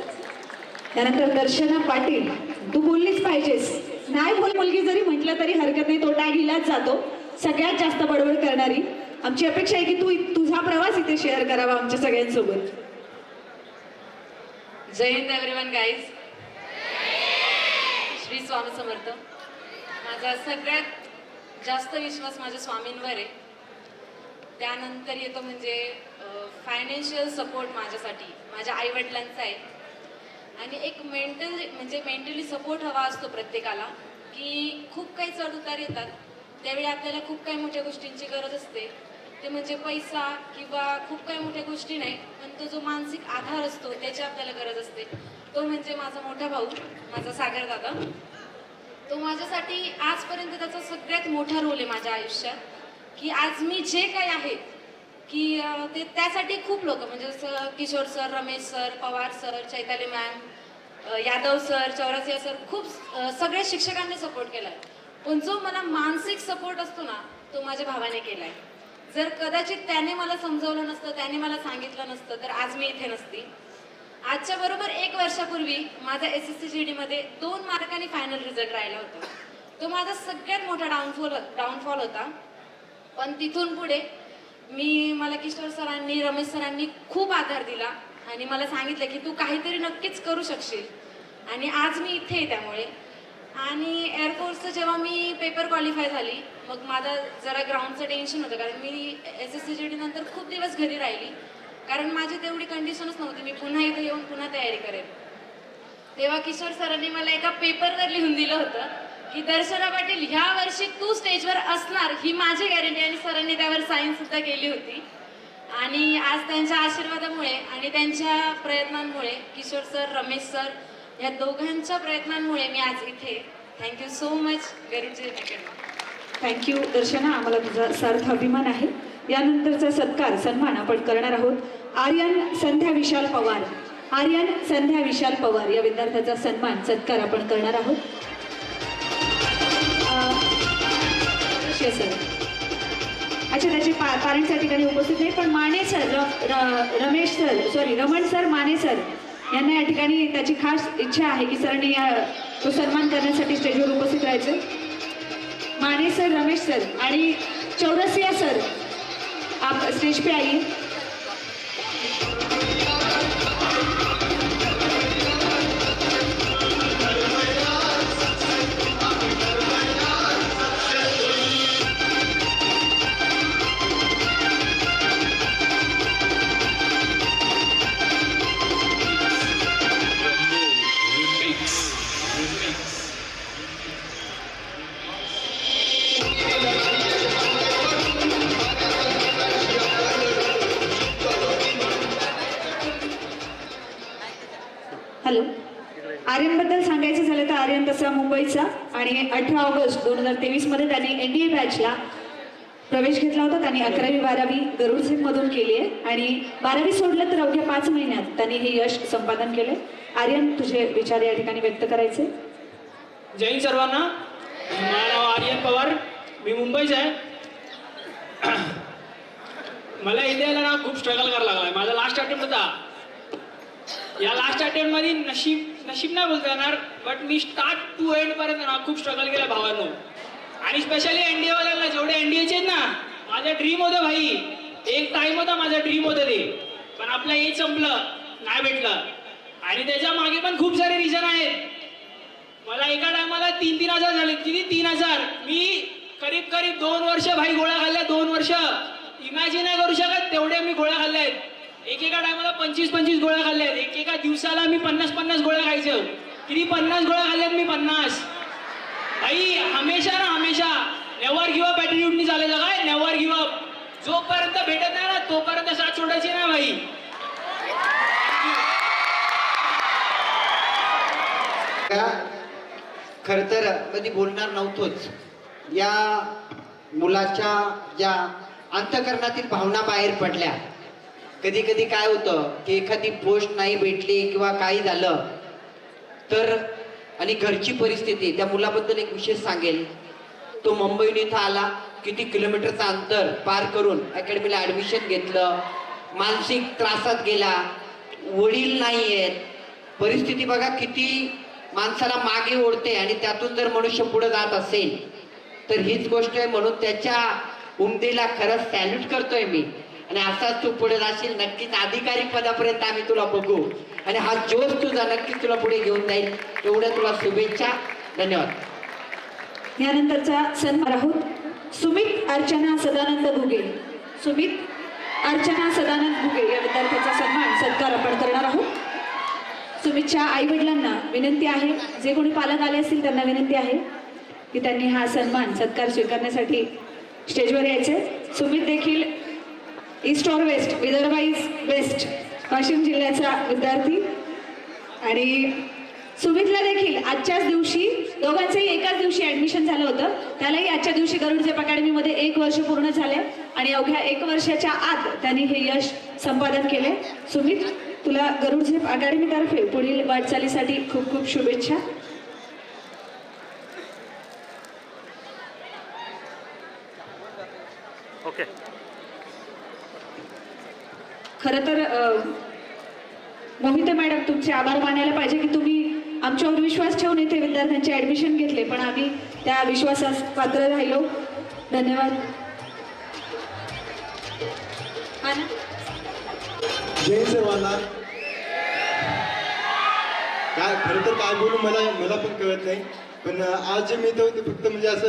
त्यानंतर दर्शना पाटील, तू बोललीच पाहिजेस. नाही बोल, मुलगी जरी म्हटलं तरी हरकत नाही, तो टॅग हिलाच जातो. सगळ्यात जास्त बडबड करणारी. आमची अपेक्षा आहे की तू तुझा प्रवास इथे शेअर करावा आमच्या सगळ्यांसोबत. जय हिंद एव्हरीवन गाईज. श्री स्वामी समर्थ. माझा सगळ्यात जास्त विश्वास माझ्या स्वामींवर आहे. त्यानंतर येतो म्हणजे फायनान्शियल सपोर्ट माझ्यासाठी माझ्या आईवडिलांचा आहे. आणि एक मेंटली सपोर्ट हवा असतो प्रत्येकाला, की खूप काही चढ उतार येतात त्यावेळी आपल्याला खूप काही मोठ्या गोष्टींची गरज असते. ते म्हणजे पैसा किंवा खूप काही मोठ्या गोष्टी नाही, पण तो जो मानसिक आधार असतो त्याची आपल्याला गरज असते. तो म्हणजे माझा मोठा भाऊ, माझा सागर दादा. तो माझ्यासाठी आजपर्यंत त्याचा सगळ्यात मोठा रोल आहे माझ्या आयुष्यात, की आज मी जे काही आहे की ते त्यासाठी खूप लोक म्हणजे जसं Kishor sir, Ramesh sir, Pawar sir, Chaitali ma'am, Yadav sir, Chaurasia sir, खूप सगळ्या शिक्षकांनी सपोर्ट केला आहे. पण जो मला मानसिक सपोर्ट असतो ना तो माझ्या भावाने केला आहे. जर कदाचित त्याने मला समजवलं नसतं, त्याने मला सांगितलं नसतं तर आज मी इथे नसती. आजच्या बरोबर 1 वर्षापूर्वी माझा SSC GD मध्ये 2 मार्कांनी फायनल रिझल्ट राहिला होता. तो माझा सगळ्यात मोठा डाऊनफॉल होता. पण तिथून पुढे मला किशोर सरांनी, रमेश सरांनी खूप आधार दिला आणि मला सांगितलं की तू काहीतरी नक्कीच करू शकशील. आणि आज मी इथे आहे त्यामुळे. आणि एअरफोर्सचं जेव्हा मी पेपर क्वालिफाय झाली मग माझं जरा ग्राउंडचं टेन्शन होतं, कारण मी SSC GD नंतर खूप दिवस घरी राहिली, कारण माझी तेवढी कंडिशनच नव्हती मी पुन्हा इथे येऊन पुन्हा तयारी करेन. तेव्हा किशोर सरांनी मला एका पेपरवर लिहून दिलं होतं की दर्शना पाटील ह्या वर्षी तू स्टेजवर असणार ही माझी गॅरंटी. आणि सरांनी त्यावर साईन सुद्धा केली होती. आणि आज त्यांच्या आशीर्वादामुळे आणि त्यांच्या प्रयत्नांमुळे, किशोर सर, रमेश सर या दोघांच्या प्रयत्नांमुळे मी आज इथे. थँक्यू सो मच गरुड झेप अकॅडमी. थँक्यू दर्शना, आम्हाला तुझा सार्थ अभिमान आहे. यानंतरचा सत्कार सन्मान आपण करणार आहोत. आर्यन संध्या विशाल पवार. आर्यन संध्या विशाल पवार या विद्यार्थ्याचा सन्मान सत्कार आपण करणार आहोत. सर अच्छा, त्याचे पॅरेंट्स या ठिकाणी उपस्थित नाही, पण Mane sir, Raman sir Mane sir यांना या ठिकाणी त्याची खास इच्छा आहे की सरांनी तो सन्मान करण्यासाठी स्टेजवर उपस्थित राहायचं. माने सर, रमेश सर आणि चौरसिया सर, आप स्टेज पे आइए. हॅलो. आर्यनबद्दल सांगायचं झालं तर आर्यन तसा मुंबईचा आणि 18 ऑगस्ट 2023 मध्ये त्यांनी NDA बॅचला प्रवेश घेतला होता. त्यांनी 11वी-12वी गरुडझेपमधून केली आहे आणि 12वी सोडलं तर अवघ्या 5 महिन्यात त्यांनी हे यश संपादन केले. आर्यन, तुझे विचार या ठिकाणी व्यक्त करायचे. जय हिंद सर्वांना. माझं नाव आर्यन पवार, मी मुंबईचा आहे. मला इंडियाला ना खूप स्ट्रगल करायला लागला. माझा लास्ट अटेम्प्ट होता. या लास्ट अटेम्प्ट मध्ये नशीब नाही बोलता येणार, बट मी स्टार्ट टू एंड पर्यंत ना खूप स्ट्रगल केला भावांनो. आणि स्पेशली NDA वाल्यांना, जेवढे NDAचे आहेत ना, माझं ड्रीम होतं भाई. एक टाइम होता माझा ड्रीम होतं ते, पण आपलं एज संपलं, नाही भेटलं. आणि त्याच्या मागे पण खूप सारे रिझन आहेत. मला एका टायमाला 3-3 हजार झाले. किती? 3,000. मी करीब 2 वर्ष भाई गोळ्या खाल्ल्या. 2 वर्ष इमॅजिन नाही करू शकत तेवढे मी गोळ्या खाल्ल्या आहेत. एकेका टायमाला 25-25 गोळ्या खाल्ल्या आहेत. एकेका दिवसाला मी 50-50 गोळ्या खायचो. किती? 50 गोळ्या खाल्ल्यात मी. 50. भाई हमेशा ना हमेशा नेव्हर गिव्ह अप ॲटिट्यूडनी चालायचं. काय नेव्हर गिव्ह अप. जोपर्यंत भेटत नाही ना तोपर्यंत साथ सोडायची ना भाई. खर तर कधी बोलणार नव्हतोच. या मुलाच्या ज्या अंतःकरणातील भावना बाहेर पडल्या. कधी कधी काय होतं की एखादी पोस्ट नाही भेटली किंवा काही झालं तर, आणि घरची परिस्थिती, त्या मुलाबद्दल एक विशेष सांगेल. तो मुंबईहून इथं आला, किती किलोमीटरचं अंतर पार करून अकॅडमीला ॲडमिशन घेतलं. मानसिक त्रासात गेला, वडील नाही आहेत. परिस्थिती बघा किती माणसाला मागे ओढते. आणि त्यातून जर मनुष्य पुढे जात असेल तर हीच गोष्ट आहे. म्हणून त्याच्या उमदेला खरंच सॅल्यूट करतोय मी. आणि असाच तू पुढे जाशील, नक्कीच अधिकारी पदापर्यंत आम्ही तुला बघू. आणि हा जोश तुझा नक्कीच तुला पुढे घेऊन जाईल. एवढ्या तुला शुभेच्छा. धन्यवाद. यानंतरचा सन्मान आहोत सुमित अर्चना सदानंद घुगे. सुमित अर्चना सदानंद घुगे या विद्यार्थ्याचा सन्मान सत्कार आपण करणार आहोत. सुमितच्या आई वडिलांना विनंती आहे, जे कोणी पालक आले असतील त्यांना विनंती आहे की त्यांनी हा सन्मान सत्कार स्वीकारण्यासाठी स्टेजवर यायचे. सुमित देखील ईस्ट और west, Vidarbha is best Washim जिल्ह्याचा विद्यार्थी. आणि सुमितला देखील आजच्याच दिवशी, दोघांचंही एकाच दिवशी ॲडमिशन झालं होतं. त्यालाही आजच्या दिवशी गरुडझेप अकॅडमीमध्ये 1 वर्ष पूर्ण झाले आणि अवघ्या 1 वर्षाच्या आत त्यांनी हे यश संपादन केले. सुमित, तुला गरुडझेप अकॅडमीतर्फे पुढील वाटचालीसाठी खूप खूप शुभेच्छा. ओके. खरं तर मोहिते मॅडम, तुमचे आभार मानायला पाहिजे की तुम्ही आमच्यावर विश्वास ठेवून इथे विद्यार्थ्यांचे ॲडमिशन घेतले, पण आम्ही त्या विश्वासास पात्र राहिलो. धन्यवाद. जय सर्वांना. काय खरं तर काय बोलू मला पण कळत नाही. पण आज जे मी इथं ते फक्त म्हणजे असं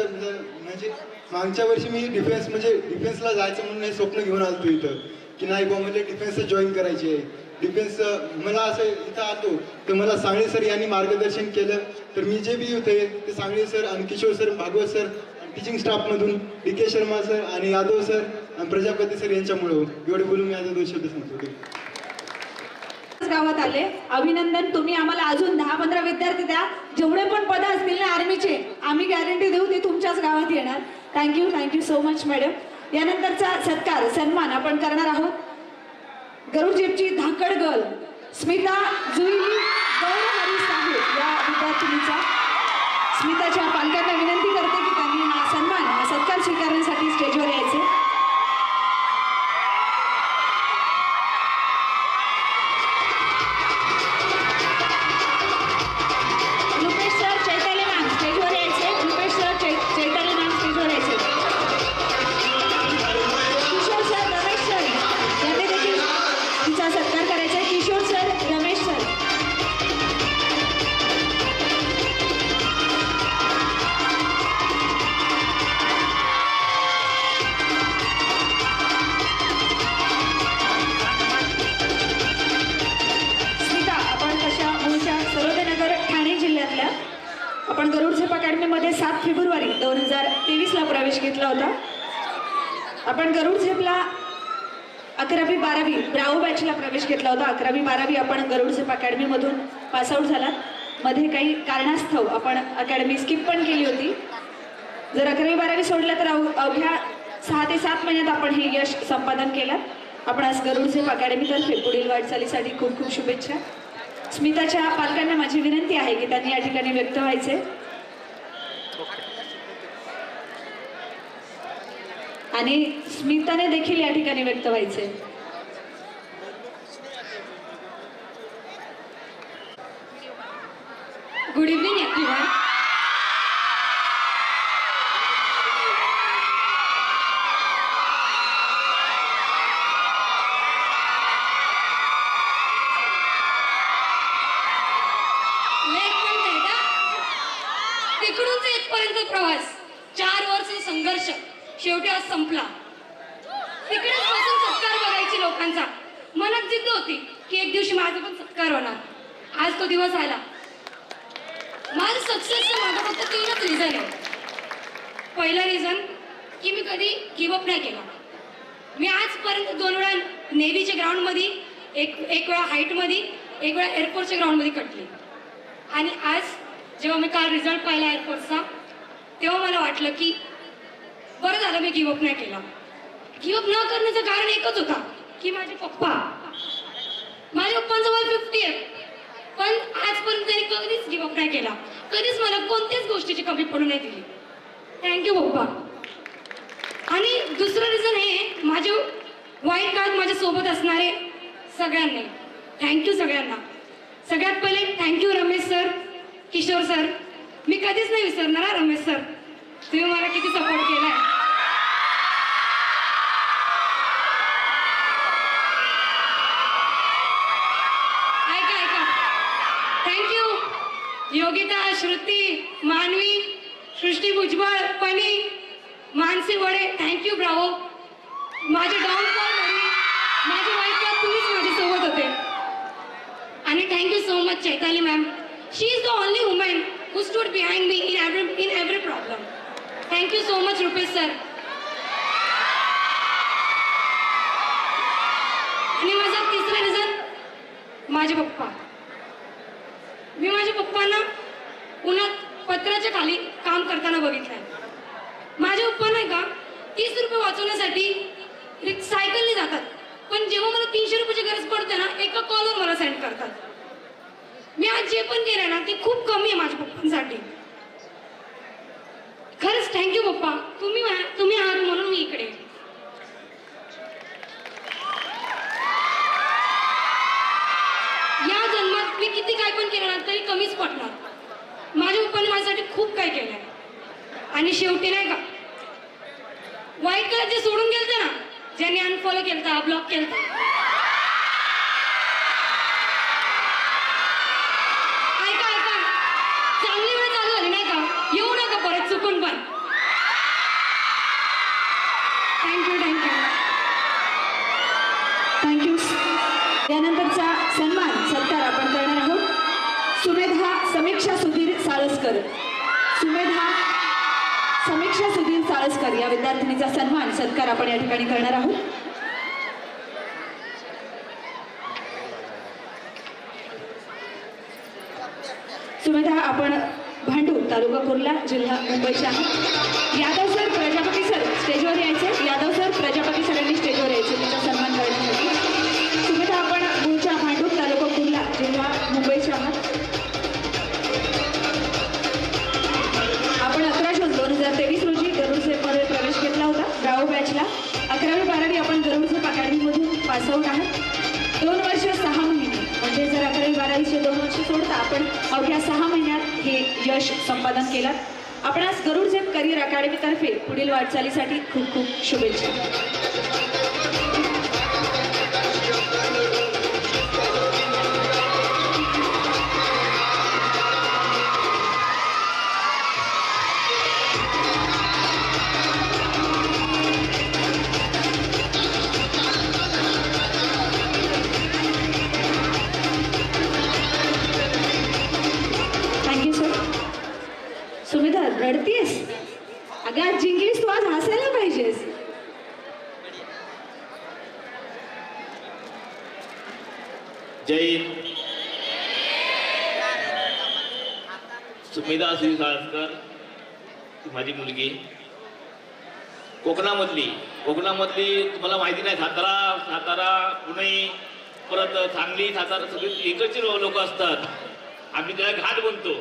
म्हणजे मागच्या वर्षी मी डिफेन्सला जायचं म्हणून हे स्वप्न घेऊन आलतो इथं की नाही बा म्हणजे डिफेन्सला जॉईन करायची आहे. डिफेन्स मला असं इथं आलो तर मला सांगळे सर यांनी मार्गदर्शन केलं. तर मी जे बी होते ते सांगळे सर आणि Kishor sir, Bhagwat sir, teaching स्टाफमधून DK शर्मा सर आणि यादव सर आणि प्रजापती सर यांच्यामुळं एवढे बोलून मी आता 2 शब्द सांगतो. गावात आले, अभिनंदन. तुम्ही आम्हाला अजून 10-15 विद्यार्थी द्या. जेवढे पण पद असतील ना आर्मीचे, आम्ही गॅरंटी देऊ ते तुमच्याच गावात येणार. Thank you so much madam. यानंतरचा सत्कार सन्मान आपण करणार आहोत गरुडझेपची धाकड गर्ल स्मिता जुईली गौरहरी साहू या विद्यार्थिनीचा. स्मिताच्या पालकांना विनंती करते की त्यांनी हा सत्कार स्वीकारण्यासाठी स्टेजवर यायचे. प्रवेश घेतला होता. आपण गरुड झेपला 11वी 12वी ब्रावो बॅचला प्रवेश घेतला होता. 11वी 12वी आपण गरुड झेप अकॅडमीमधून पासआउट झालात. मध्ये काही कारणास्तव आपण अकॅडमी स्किप पण केली होती. जर 11वी 12वी सोडलं तर अवघ्या 6 ते 7 महिन्यात आपण हे यश संपादन केलं. आपण आज गरुड झेप अकॅडमीतर्फे पुढील वाटचालीसाठी खूप खूप शुभेच्छा. स्मिताच्या पालकांना माझी विनंती आहे की त्यांनी या ठिकाणी व्यक्त व्हायचे आणि स्मिताने देखील या ठिकाणी व्यक्त व्हायचे. Good evening everyone. तिकडूनच इथपर्यंत प्रवास 4 वर्ष संघर्ष शेवटी आज संपला. तिकडेच बसून सत्कार बघायची लोकांचा. मनात जिद्द होती की एक दिवशी माझा पण सत्कार होणार. आज तो दिवस आला. माझं सक्सेसचं माझं फक्त 3च रिझन आहे. पहिला रिझन की मी कधी गिवअप नाही केला. मी आजपर्यंत 2 वेळा नेव्हीच्या ग्राउंडमध्ये एक वेळा हाईटमध्ये एक वेळा एअरफोर्सच्या ग्राउंडमध्ये कटली. आणि आज जेव्हा मी काल रिझल्ट पाहिला एअरफोर्सचा तेव्हा मला वाटलं की बरं झालं मी गिवअप नाही केला. गिवअप न करण्याचं कारण एकच होता की माझ्या पप्पांचं वय 50 आहे. पण आजपर्यंत त्यांनी कधीच गिवअप नाही केला. कधीच मला कोणत्याच गोष्टीची कमी पडू नाही दिली. थँक्यू पप्पा. आणि दुसरं रिझन हे माझे वाईट काळात माझ्या सोबत असणारे सगळ्यांनी. थँक्यू सगळ्यांना. सगळ्यात पहिले thank you Ramesh sir, Kishor sir. मी कधीच नाही विसरणार हा रमेश सर. तुम्ही मला किती सपोर्ट केलाय. ऐका थँक्यू योगिता, श्रुती, मानवी, सृष्टी भुजबळ, पनी, मानसी वडे. Thank you Bravo. माझे डाऊनफॉल मध्ये माझे वाईट काळात तुम्हीच माझ्यासोबत होते. आणि thank you so much Chaitali ma'am. She is the only woman who stood behind me in every problem. Thank you so much, Rupesh sir. आणि माझा तिसरा रिझन माझे पप्पा. मी माझ्या पप्पांना उन्हात पत्राच्या खाली काम करताना बघितलंय. माझे पप्पा नाही का 30 रुपये वाचवण्यासाठी सायकलने जातात. पण जेव्हा मला 300 रुपयाची गरज पडते ना एका कॉलवर मला सेंड करतात. मी आज जे पण केलं ना ते खूप कमी आहे माझ्या पप्पांसाठी. खरंच थँक्यू पप्पा. तुम्ही आहात म्हणून मी इकडे. या जन्मात मी किती काय पण केलं ना तरी कमीच पडणार. माझ्या पप्पाने माझ्यासाठी खूप काय केलंय. आणि शेवटी नाही का वाईट काळात जे सोडून गेलते ना, ज्यांनी अनफॉलो केलता, ब्लॉक केलता, चांगली वेळ चालू झाली नाही का येऊ नका परत चुकून पण. थँक्यू. यानंतरचा सन्मान सत्कार आपण करणार आहोत. सुमेधा समीक्षा सुधीर साळसकर. सुमेधा समीक्षा सुधीर साळसकर या विद्यार्थिनीचा सन्मान सत्कार आपण या ठिकाणी करणार आहोत. सुमेधा आपण भांडूप तालुका कुर्ला जिल्हा मुंबईच्या आहात. यादव सर, प्रजापती सर स्टेजवर यायचे. यादव सर, प्रजापती सरांनी स्टेजवर यायचे तिचा सन्मान करण्यासाठी. सुमेधा आपण मूळच्या भांडूप तालुका कुर्ला जिल्हा मुंबईच्या आहात. आपण 11 जून 2023 रोजी गरुड झेपमध्ये प्रवेश घेतला होता ब्रावो बॅचला. 11वी 12वी आपण गरुड झेप अकॅडमीमधून पासआउट आहात. 2 वर्ष 6 महिने म्हणजे जर 11वी 12वीचे 2 वर्ष सोडता आपण अवघ्या 6 महिन्यात हे यश संपादन केलं. आपण आज गरुड झेप करिअर अकॅडमीतर्फे पुढील वाटचालीसाठी खूप खूप शुभेच्छा. सुमेधा रडतीयस? अगं आज जिंकलीस तू, आज जय हिंद. सुमेधा श्री साळसकर माझी मुलगी कोकणामधली तुम्हाला माहिती नाही, सातारा पुणे परत सांगली सातारा सगळे इकडचे लोक असतात. आम्ही त्याला घाट म्हणतो.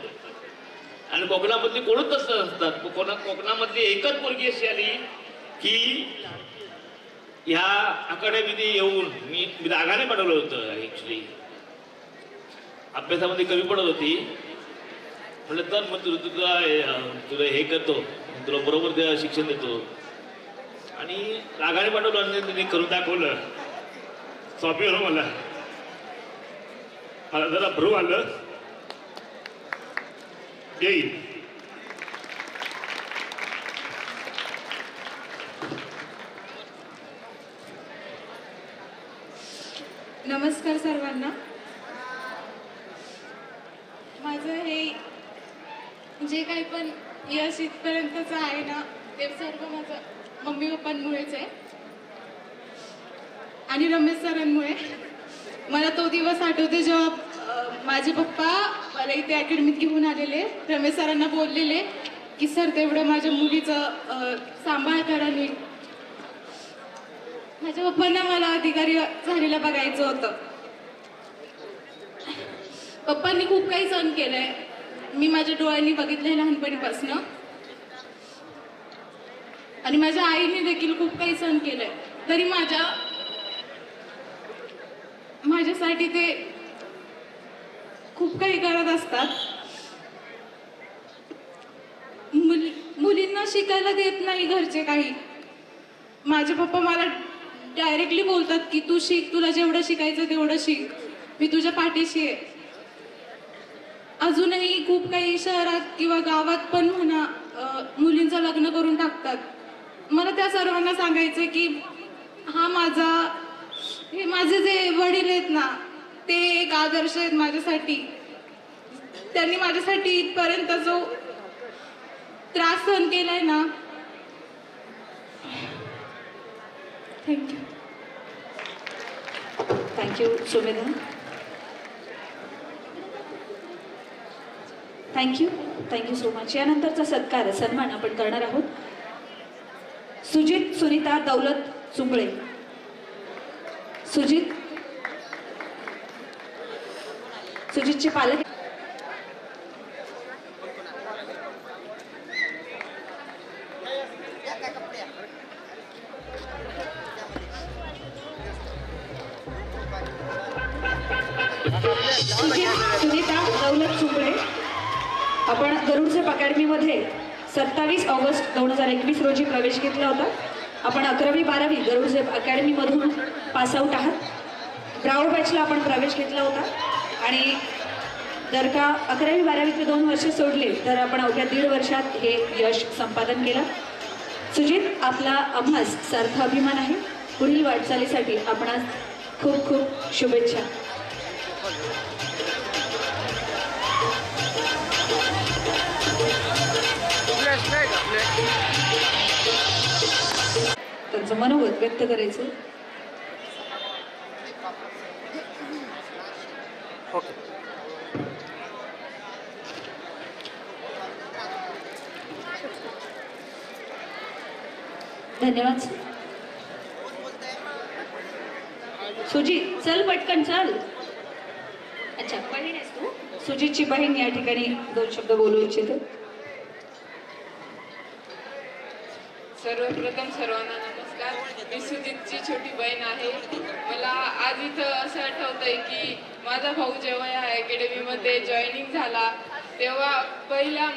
आणि कोकणामधली कोणच तसं असतात. कोकणामधली एकच मुलगी अशी आली की ह्या अकॅडमीने येऊन मी रागाने पाठवलं होतं. ऍक्च्युली अभ्यासामध्ये कमी पडत होती. म्हटलं तर मग तुला हे करतो, तुला बरोबर शिक्षण देतो. आणि रागाने पाठवलं आणि त्यांनी करून दाखवलं. स्वामी होलं मला जरा भरू आलं. येईल. नमस्कार सर्वांना. माझं हे जे काही पण यश इथपर्यंतचं आहे ना, ते सर्व माझं मम्मी पप्पांमुळेच आहे आणि रमेश सरांमुळे. मला तो दिवस आठवते जेव्हा माझे पप्पा मला इथे अकॅडमीत घेऊन आलेले. रमेश सरांना बोललेले की सर तेवढं माझ्या मुलीचं सांभाळ करा नीट. माझ्या पप्पांना मला अधिकारी झालेलं बघायचं होतं. पप्पांनी खूप काही सहन केलंय, मी माझ्या डोळ्यांनी बघितलंय लहानपणीपासून. आणि माझ्या आईने देखील खूप काही सहन केलंय. तरी माझ्यासाठी ते खूप काही करत असतात. मुलींना शिकायला देत नाही घरचे काही. माझे पप्पा मला डायरेक्टली बोलतात की तू शिक, तुला जेवढं शिकायचं तेवढं शिक, मी तुझ्या पाठीशी आहे. अजूनही खूप काही शहरात किंवा गावात पण म्हणा मुलींचं लग्न करून टाकतात. मला त्या सर्वांना सांगायचं की हे माझे जे वडील आहेत ना, ते एक आदर्श आहेत माझ्यासाठी. त्यांनी माझ्यासाठी इथपर्यंत जो त्रास सहन केलाय ना. Thank you. Thank you Sumedha. Thank you so much. यानंतरचा सन्मान आपण करणार आहोत. सुजित सुनीता दौलत चुंबळे. सुजितचे पालक सुनीता दौलत चुंबळे. आपण गरुडझेप अकॅडमीमध्ये 27 ऑगस्ट 2021 रोजी प्रवेश घेतला होता. आपण 11वी-12वी गरुडझेप अकॅडमीमधून पासआउट आहात. ब्राउड बॅचला आपण प्रवेश घेतला होता. आणि जर का 11वी-12वीचे 2 वर्ष सोडले तर आपण अवघ्या 1.5 वर्षात हे यश संपादन केलं. सुजित, आपला आम्हास सार्थ अभिमान आहे. पुढील वाटचालीसाठी आपणास खूप खूप शुभेच्छा. त्यांचं मनोगत व्यक्त करायचं. धन्यवाद. सुजित चल पटकन चल. अच्छा, बहीण आहेस तू? सुजितची बहीण या ठिकाणी 2 शब्द बोलू इच्छिते. सर्वप्रथम सर्वांना नमस्कार. मी सुजितची छोटी बहीण आहे. मला आज इथं असं आठवतंय की माझा भाऊ जेव्हा या अकॅडमीमध्ये जॉईनिंग झाला तेव्हा पहिला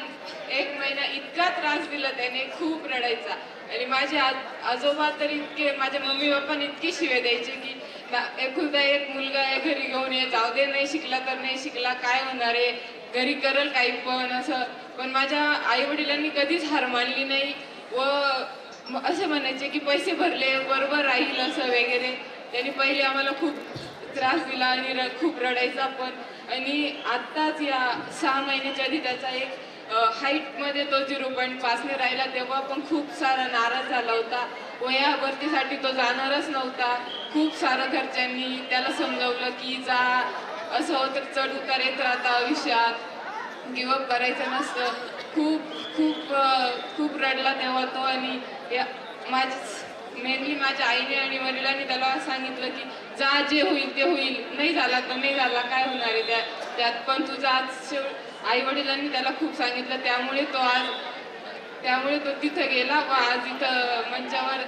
1 महिना इतका त्रास दिला त्याने, खूप रडायचा. आणि माझे आजोबा तर इतके, माझ्या मम्मी पप्पाने इतकी शिव्या द्यायचे की एकुलता एक मुलगा आहे, घरी घेऊन ये, जाऊ दे, नाही शिकला तर नाही शिकला, काय होणार आहे, घरी करल काही पण असं. पण माझ्या आई वडिलांनी कधीच हार मानली नाही व असं म्हणायचे की पैसे भरले बरोबर राहील असं वगैरे. त्यांनी पहिले आम्हाला खूप त्रास दिला आणि खूप रडायचा पण. आणि आत्ताच या 6 महिन्याच्या आधी त्याचा एक हाईटमध्ये तो 0.5 ने राहिला तेव्हा पण खूप सारा नाराज झाला होता. वया भरतीसाठी तो जाणारच नव्हता. खूप सारं घरच्यांनी त्याला समजावलं की जा, असं होतं चढ उतार येत राहतं आयुष्यात, गिवअप करायचं नसतं. खूप खूप खूप रडला तेव्हा तो. आणि मेनली माझ्या आईने आणि वडिलांनी त्याला सांगितलं की जा, जे होईल ते होईल, नाही झाला तर नाही झाला, काय होणार आहे त्यात, पण तुझा आज आई वडिलांनी त्याला खूप सांगितलं. त्यामुळे तो तिथं गेला व आज इथं मंचावर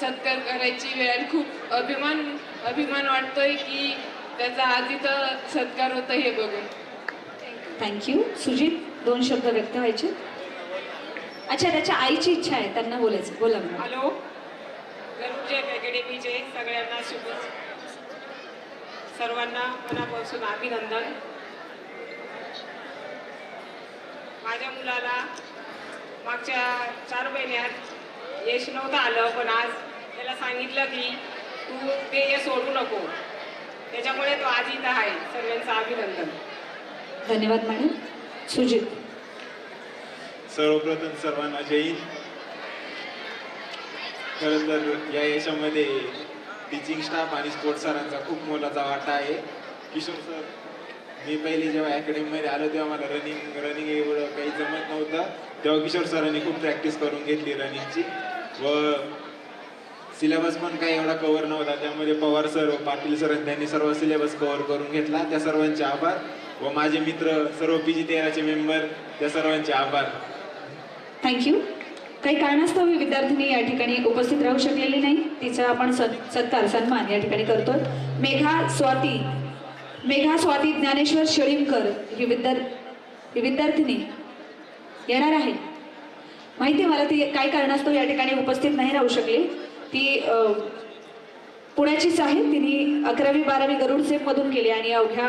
सत्कार करायची वेळ आली. खूप अभिमान वाटतोय की त्याचा आज इथं सत्कार होतं हे बघून. थँक्यू. सुजित, 2 शब्द व्यक्त व्हायचे. अच्छा, त्याच्या आईची इच्छा आहे, त्यांना बोलायचं. बोला मॅडम. हॅलो, गरुड जेप अकॅडमीचे सगळ्यांना सर्वांना मनापासून अभिनंदन. माझ्या मुलाला मागच्या 4 महिन्यात यश नव्हतं आलं, पण आज त्याला सांगितलं की तू ते यश सोडू नको, त्याच्यामुळे तो आज इथं आहे. सर्वांचं अभिनंदन. धन्यवाद मॅडम. सुजित. सर्वप्रथम सर्वांना जय हिंद. खरं तर या यशामध्ये टीचिंग स्टाफ आणि स्पोर्ट्स सरांचा खूप मोलाचा वाटा आहे. किशोर सर, मी पहिले जेव्हा अकॅडमीमध्ये आलो तेव्हा मला रनिंग एवढं काही जमत नव्हतं. तेव्हा किशोर सरांनी खूप प्रॅक्टिस करून घेतली रनिंगची व सिलेबस पण काही एवढा कव्हर नव्हता. त्यामध्ये पवार सर व पाटील सर त्यांनी सर्व सिलेबस कव्हर करून घेतला. त्या सर्वांचे आभार. व माझे मित्र सर्व PG13चे मेंबर, त्या सर्वांचे आभार. थँक्यू. काही कारणास्तव ही विद्यार्थिनी या ठिकाणी उपस्थित राहू शकलेली नाही. तिचा आपण सत्कार सन्मान या ठिकाणी करतो. मेघा स्वाती ज्ञानेश्वर शेळीमकर ही विद्यार्थिनी येणार आहे. माहिती मला ती काही कारणास्तव या ठिकाणी उपस्थित नाही राहू शकली. ती पुण्याचीच आहे. तिने 11वी 12वी गरुड सेफ मधून केली आणि अवघ्या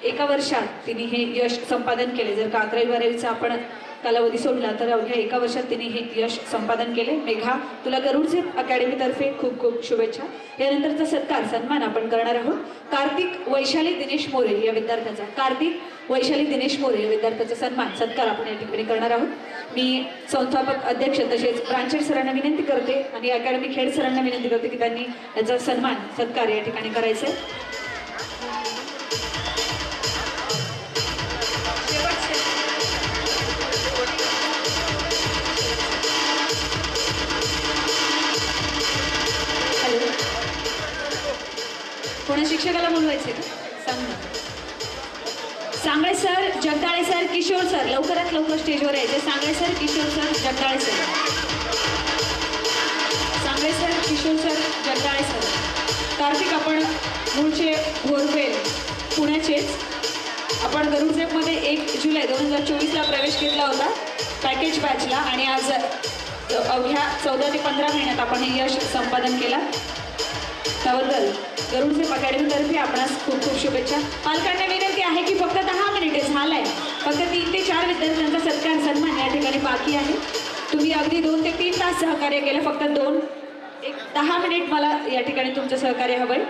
1 वर्षात तिने हे यश संपादन केले. जर का 11वी 12वीचा आपण कालावधी सोडला तर अवघ्या 1 वर्षात तिने हे यश संपादन केले. मेघा, तुला गरुड सेफ अकॅडमीतर्फे खूप खूप शुभेच्छा. यानंतरचा सत्कार सन्मान आपण करणार आहोत. कार्तिक वैशाली दिनेश मोरे या विद्यार्थ्याचा सन्मान सत्कार आपण या ठिकाणी करणार आहोत. मी संस्थापक अध्यक्ष तसेच ब्रांचेड सरांना विनंती करते आणि अकॅडमी खेड सरांना विनंती करते की त्यांनी याचा सन्मान सत्कार या ठिकाणी करायचा आहे. कोणा शिक्षकाला बोलवायचे का? Sangle sir, Jagdale sir, Kishor sir लवकरात लवकर स्टेजवर यायचे. Sangle sir, Kishor sir, Jagdale sir. Sangle sir, Kishor sir, Jagdale sir. Kartik, आपण मूळचे घोरवेल पुण्याचेच. आपण गरुड सेफमध्ये 1 जुलै 2024ला प्रवेश घेतला होता पॅकेज बॅचला आणि आज अवघ्या 14 ते 15 महिन्यात आपण हे यश संपादन केलं. त्याबद्दल गरुड सेफ अकॅडमीतर्फे आपणास खूप खूप शुभेच्छा. पालकांना विनंती आहे की फक्त 10 मिनिटे झालाय. फक्त 3 ते 4 विद्यार्थ्यांचा सत्कार सन्मान या ठिकाणी बाकी आहे. तुम्ही अगदी 2 ते 3 तास सहकार्य केलं. फक्त 10 मिनिट मला या ठिकाणी तुमचं सहकार्य हवंय.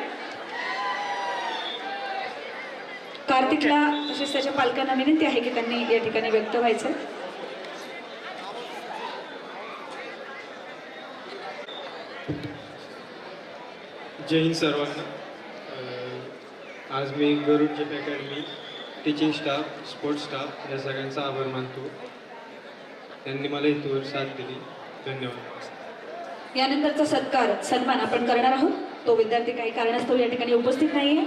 कार्तिकला तसेच त्याच्या पालकांना विनंती आहे की त्यांनी या ठिकाणी व्यक्त व्हायचं. जय हिंद सर्वांना. आज मी Garud Jep academy teaching staff, sports staff या सगळ्यांचा आभार मानतो. त्यांनी मला इथवर साथ दिली. धन्यवाद. यानंतरचा सत्कार सन्मान आपण करणार आहोत. तो विद्यार्थी काही कारणास्तव या ठिकाणी उपस्थित नाहीये.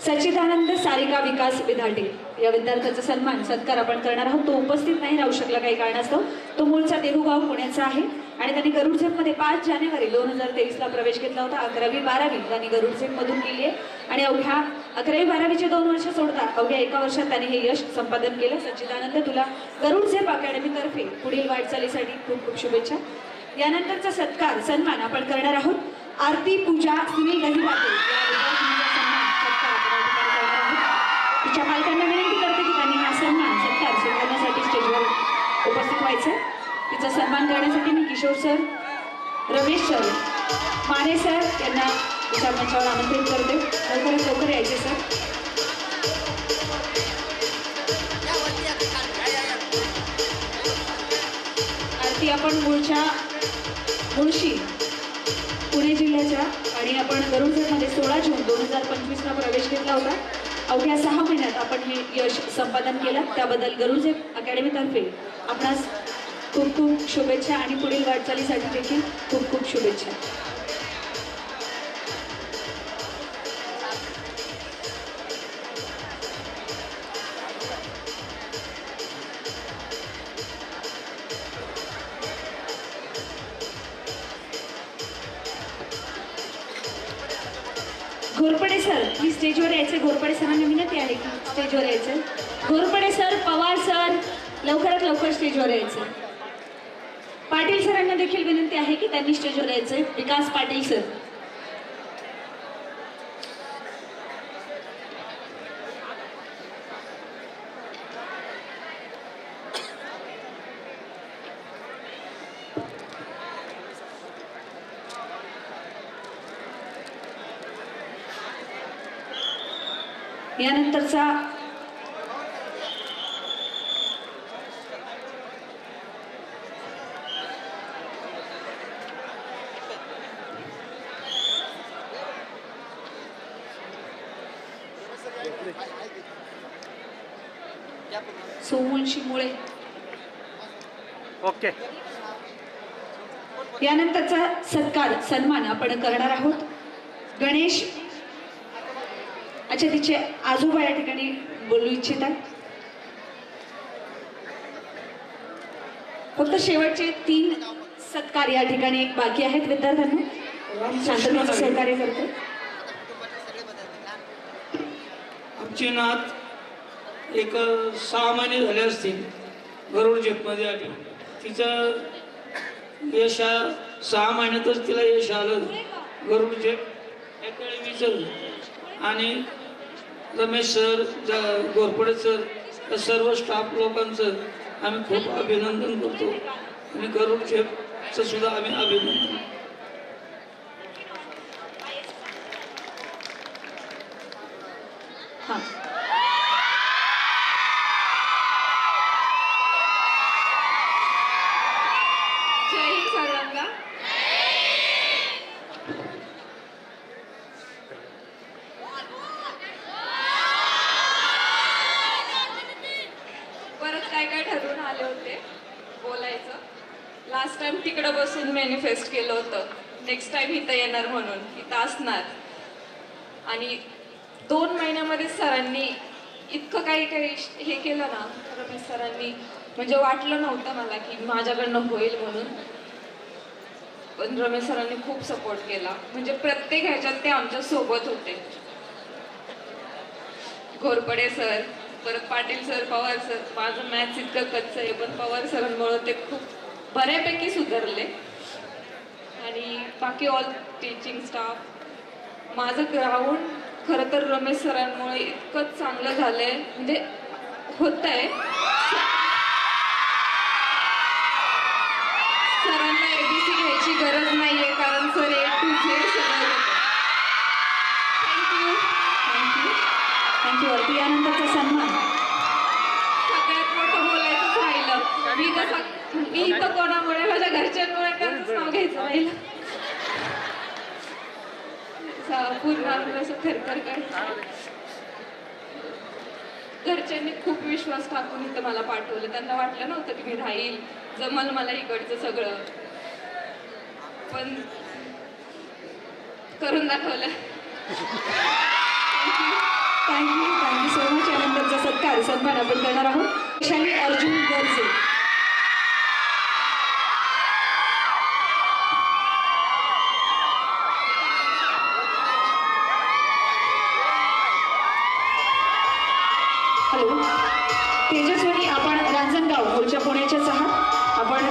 सच्चिदानंद सारिका विकास विधाटे या विद्यार्थ्याचा सन्मान सत्कार आपण करणार आहोत. तो उपस्थित नाही राहू शकला काही कारणास्तव. तो मूळचा देहूगाव पुण्याचा आहे आणि त्यांनी गरुड सेफमध्ये 5 जानेवारी 2023ला प्रवेश घेतला होता. 11वी 12वी त्यांनी गरुड सेफमधून केली आहे आणि अवघ्या 11वी 12वीचे 2 वर्ष सोडता अवघ्या 1 वर्षात त्याने हे यश संपादन केलं. सच्चिदानंद, तुला गरुड सेफ अकॅडमीतर्फे पुढील वाटचालीसाठी खूप खूप शुभेच्छा. यानंतरचा सत्कार सन्मान आपण करणार आहोत. आरती पूजा सुनील दहिवाटे तिच्या पालकांना विनंती करते की त्यांनी हा सन्मान सत्कार स्वीकारण्यासाठी स्टेजवर उपस्थित व्हायचं. तिचा सन्मान करण्यासाठी मी Kishor sir, Ramesh sir, Mane sir यांना तिच्या मंचावर आमंत्रित करते. लवकरात लवकर यायचे सर. आरती, आपण मुळशी आपण गरुडझेपमध्ये 16 जून 2025ला प्रवेश घेतला होता. अवघ्या 6 महिन्यात आपण हे यश संपादन केलं. त्याबद्दल गरुडझेप अकॅडमीतर्फे आपणास खूप खूप शुभेच्छा आणि पुढील वाटचालीसाठी देखील खूप खूप शुभेच्छा. घोरपडे सर प्लीज स्टेजवर यायचे. घोरपडे सरांना विनंती आहे की स्टेजवर यायचं. घोरपडे सर, पवार सर लवकरात लवकर स्टेजवर यायचं. पाटील सरांना देखील विनंती आहे की त्यांनी स्टेजवर यायचं. विकास पाटील सर. यानंतरचा सोमवंशी मुळे. ओके. यानंतरचा सत्कार सन्मान आपण करणार आहोत. गणेश, अच्छा तिचे आजोबा या ठिकाणी बोलू इच्छितात. फक्त शेवटचे 3 सत्कार या ठिकाणी बाकी आहेत. विद्यार्थ्यांना शांततेचं सहकार्य करतो. आमची नात एक 6 महिने झाले असतील गरुड झेपमध्ये आली. तिचं यश 6 महिन्यातच तिला यश आलं गरुड झेप अकॅडमीचं. आणि रमेश सर, घोरपडे सर, सर्व स्टाफ लोकांचं आम्ही खूप अभिनंदन करतो आणि गरुड झेपचं सुद्धा आम्ही अभिनंदन. हां, जय हिंद सर्वांना. परत काय काय ठरवून आले होते बोलायचं. लास्ट टाइम तिकडं बसून मॅनिफेस्ट केलं होतं नेक्स्ट टाइम इथं येणार म्हणून, इथं असणार. आणि 2 महिन्यामध्ये सरांनी इतकं काही काही हे केलं ना, रमेश सरांनी, म्हणजे वाटलं नव्हतं मला की माझ्याकडनं होईल म्हणून. पण रमेश सरांनी खूप सपोर्ट केला. म्हणजे प्रत्येक ह्याच्यात ते आमच्या सोबत होते. घोरपडे सर, परत पाटील सर, पवार सर. माझं मॅथ्स इतकं कच्चं आहे पण पवार सरांमुळे ते खूप बऱ्यापैकी सुधारले. आणि बाकी ऑल टीचिंग स्टाफ. माझं ग्राउंड खरं तर रमेश सरांमुळे इतकं चांगलं झालंय, म्हणजे होत आहे. सरांना एबीसी घ्यायची गरज नाहीये कारण सर A to Z सगळं होतं. थँक्यू. Thank you thank you. वरती यानंतरचा सन्मान. सगळ्यात मोठं बोलायचंच राहिलं. मी इथं कोणामुळे, माझ्या घरच्यांमुळे त्यांचंच नाव घ्यायचं राहिलं. पूर्ण असं थरथर काढ. घरच्यांनी खूप विश्वास टाकून इथं मला पाठवलं. त्यांना वाटलं नव्हतं की मी राहील, जमल मला इकडचं सगळं, पण करून दाखवलं. Thank you thank you so much. यानंतरचा सत्कार सन्मान आपण करणार आहोत. वैशाली अर्जुन गर्जे. हॅलो तेजस्वनी, आपण रांजणगाव मूळच्या पुण्याच्याच आहात. आपण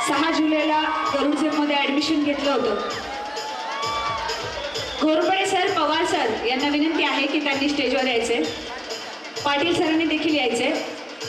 6 जुलैला गरुडझेपमध्ये ॲडमिशन घेतलं होतं. घोरपडे सर, पवार सर यांना विनंती आहे की त्यांनी स्टेजवर यायचे. पाटील सरांनी देखील यायचे.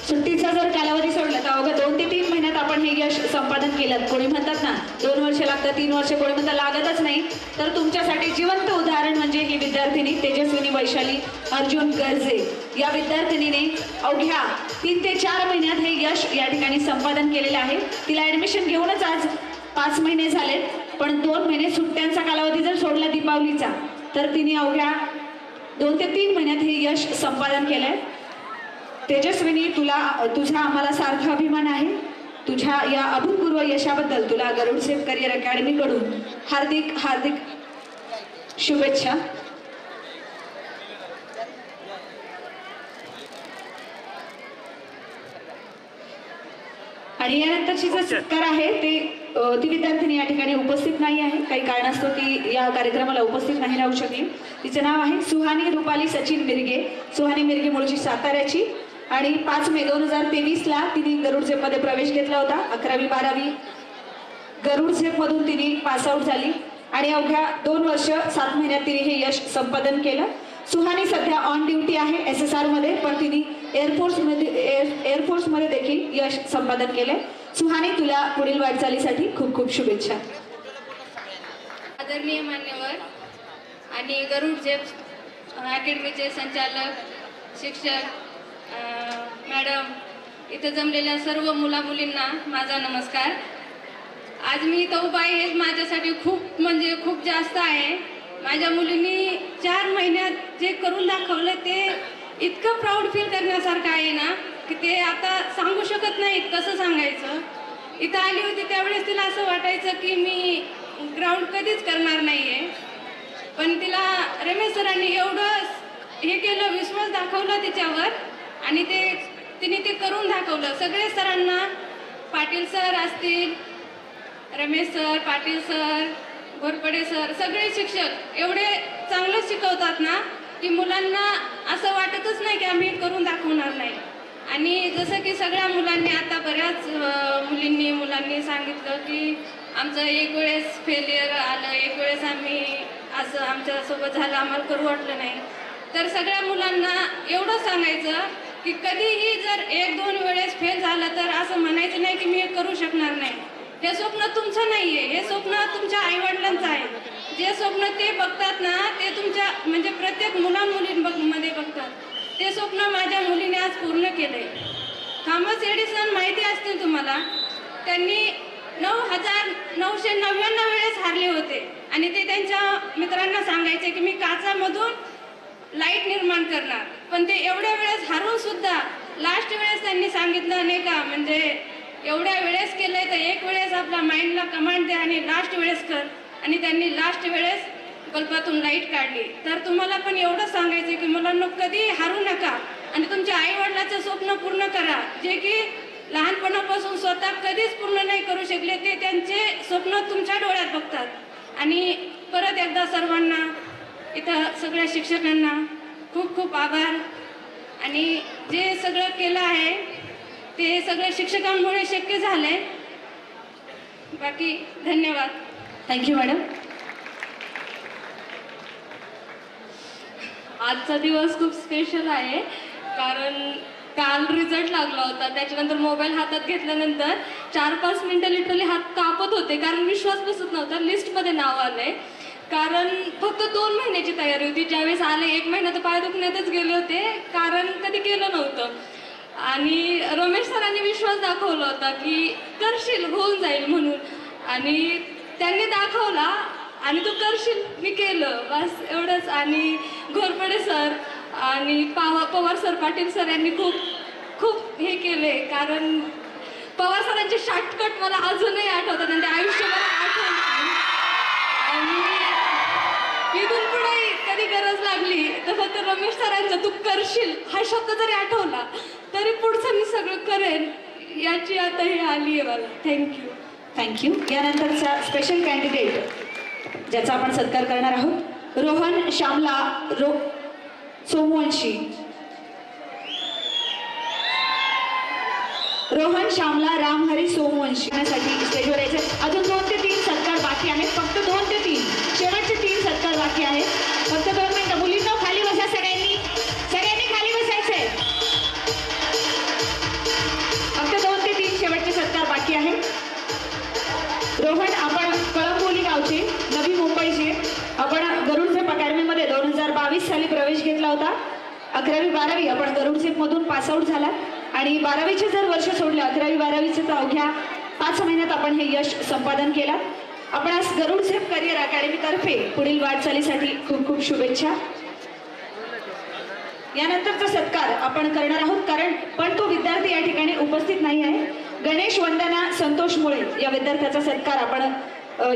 सुट्टीचा जर कालावधी सोडला तर अवघ्या 2 ते 3 महिन्यात आपण हे यश संपादन केलं. कोणी म्हणतात ना 2 वर्ष लागतात, 3 वर्ष, कोणी म्हणतात लागतच नाही. तर तुमच्यासाठी जिवंत उदाहरण म्हणजे ही विद्यार्थिनी तेजस्विनी वैशाली अर्जुन गर्जे. या विद्यार्थिनीने अवघ्या 3 ते 4 महिन्यात हे यश या ठिकाणी संपादन केलेलं आहे. तिला ॲडमिशन घेऊनच आज 5 महिने झालेत. पण 2 महिने सुट्ट्यांचा कालावधी जर सोडला दीपावलीचा तर तिने अवघ्या 2 ते 3 महिन्यात हे यश संपादन केलंय. तेजस्विनी, तुझा आम्हाला सार्थ अभिमान आहे. तुझ्या या अभूतपूर्व यशाबद्दल तुला गरुड सेफ करिअर अकॅडमी कडून हार्दिक हार्दिक शुभेच्छा. आणि यानंतरची जो सत्कार आहे ती विद्यार्थिनी या ठिकाणी उपस्थित नाही आहे. काही कारणास्तव ती या कार्यक्रमाला उपस्थित नाही राहू शकली. तिचं नाव आहे सुहानी रुपाली सचिन मिरगे. सुहानी मिरगे मूळची साताऱ्याची आणि 5 मे 2023ला तिने गरुड झेपमध्ये प्रवेश घेतला होता. 11वी 12वी गरुड झेपमधून तिने पासआउट झाली आणि अवघ्या 2 वर्ष 7 महिन्यात तिने हे यश संपादन केलं. सुहानी सध्या ऑन ड्युटी आहे SSR मध्ये, पण तिने एअरफोर्समध्ये देखील यश संपादन केलंय. सुहानी, तुला पुढील वाटचालीसाठी खूप खूप शुभेच्छा. आदरणीय मान्यवर आणि गरुड झेप अकॅडमीचे संचालक, शिक्षक, मॅडम, इथं जमलेल्या सर्व मुला मुलींना माझा नमस्कार. आज मी इथं उभा आहे हे माझ्यासाठी खूप जास्त आहे. माझ्या मुलींनी 4 महिन्यात जे करून दाखवलं ते इतकं प्राऊड फील करण्यासारखं आहे ना की ते आता सांगू शकत नाही कसं सांगायचं. इथं आली होती त्यावेळेस तिला असं वाटायचं की मी ग्राउंड कधीच करणार नाही आहे, पण तिला रमेश सरांनी एवढं हे केलं, विश्वास दाखवला तिच्यावर आणि तिने ते करून दाखवलं. सगळे सरांना, पाटील सर असतील, Ramesh sir, Patil sir, Ghorpade sir, सगळे शिक्षक एवढे चांगलं शिकवतात ना की मुलांना असं वाटतच नाही की आम्ही करून दाखवणार नाही. आणि जसं की सगळ्या मुलांनी, आता बऱ्याच मुलांनी सांगितलं की आमचं एक वेळेस फेलियर आलं, एक वेळेस आम्ही असं आमच्यासोबत झालं, आम्हाला करू वाटलं नाही. तर सगळ्या मुलांना एवढं सांगायचं की कधीही जर 1-2 वेळेस फेल झालं तर असं म्हणायचं नाही की मी हे करू शकणार नाही. हे स्वप्न तुमचं नाहीये, हे स्वप्न तुमच्या आईवडिलांचं आहे. जे स्वप्न ते बघतात ना ते तुमच्या म्हणजे प्रत्येक मुलांमध्ये बघतात. ते स्वप्न माझ्या मुलीने आज पूर्ण केलंय. थॉमस एडिसन माहिती असतील तुम्हाला, त्यांनी 9,999 वेळेस हारले होते आणि ते त्यांच्या मित्रांना सांगायचे की मी काचामधून लाईट निर्माण करणार, पण ते एवढ्या वेळेस हारून सुद्धा लास्ट वेळेस त्यांनी सांगितलं नाही का, म्हणजे एवढ्या वेळेस केलंय तर एक वेळेस आपल्या माइंडला कमांड द्या आणि लास्ट वेळेस कर. आणि त्यांनी लास्ट वेळेस बल्बातून लाईट काढली. तर तुम्हाला पण एवढं सांगायचं की मुलांना कधी हारू नका आणि तुमच्या आईवडिलाचं स्वप्न पूर्ण करा. जे की लहानपणापासून स्वतः कधीच पूर्ण नाही करू शकले ते त्यांचे स्वप्न तुमच्या डोळ्यात बघतात. आणि परत एकदा सर्वांना, इथं सगळ्या शिक्षकांना खूप खूप आभार. आणि जे सगळं केलं आहे ते सगळ्या शिक्षकांमुळे शक्य झालंय. बाकी धन्यवाद. Thank you madam. आजचा दिवस खूप स्पेशल आहे कारण काल रिझल्ट लागला होता. त्याच्यानंतर मोबाईल हातात घेतल्यानंतर 4-5 मिनिटं लिटरली हात कापत होते कारण विश्वास बसत नव्हता. लिस्टमध्ये नाव आलंय कारण फक्त 2 महिन्याची तयारी होती. ज्यावेळेस आले 1 महिना तर पाय दुखण्यातच गेले होते कारण कधी केलं नव्हतं. आणि रमेश सरांनी विश्वास दाखवला होता की करशील, होऊन जाईल म्हणून, आणि त्यांनी दाखवला आणि तू करशील, मी केलं, बस एवढंच. आणि घोरपडे सर आणि पवार सर, पाटील सर यांनी खूप हे केले कारण पवार सरांचे शॉर्टकट मला अजूनही आठवतात, त्यांच्या आयुष्याला आठवत. आणि इथून पुढे कधी गरज लागली तर फक्त रमेश सरांचा तू करशील हा शब्द जरी आठवला तरी पुढचं मी सगळं करेन याची आता हे आली आहे मला. थँक्यू. यानंतरचा स्पेशल कॅन्डिडेट ज्याचा आपण सत्कार करणार आहोत, रोहन श्यामला सोमवंशी. रोहन श्यामला रामहरी सोमवंशी साठी स्टेजवर यायचे. अजून 2 ते 3 सत्कार बाकी आहेत. फक्त 2 ते 3 शेवटचे 3 सत्कार बाकी आहेत. फक्त 2 मिनिटं. मुलींनो खाली बसा, सगळ्यांनी खाली बसायचंय. फक्त 2 ते 3 शेवटचे सत्कार बाकी आहेत. रोहन, आपण कळंबोली गावचे, नवी मुंबईचे. आपण गरुड झेप अकॅडमीमध्ये 2022 साली प्रवेश घेतला होता. 11वी 12वी आपण गरुड झेप मधून पासआउट झाला आणि 12वीचे जर वर्ष सोडले 11वी 12वीचे तर अवघ्या 5 महिन्यात आपण हे यश संपादन केलं. आपणास गरुड झेप करिअर अकॅडमी तर्फे पुढील वाटचालीसाठी खूप खूप शुभेच्छा. यानंतरचा सत्कार आपण करणार आहोत, पण तो विद्यार्थी या ठिकाणी उपस्थित नाही आहे. गणेश वंदना संतोष मुळे या विद्यार्थ्याचा सत्कार आपण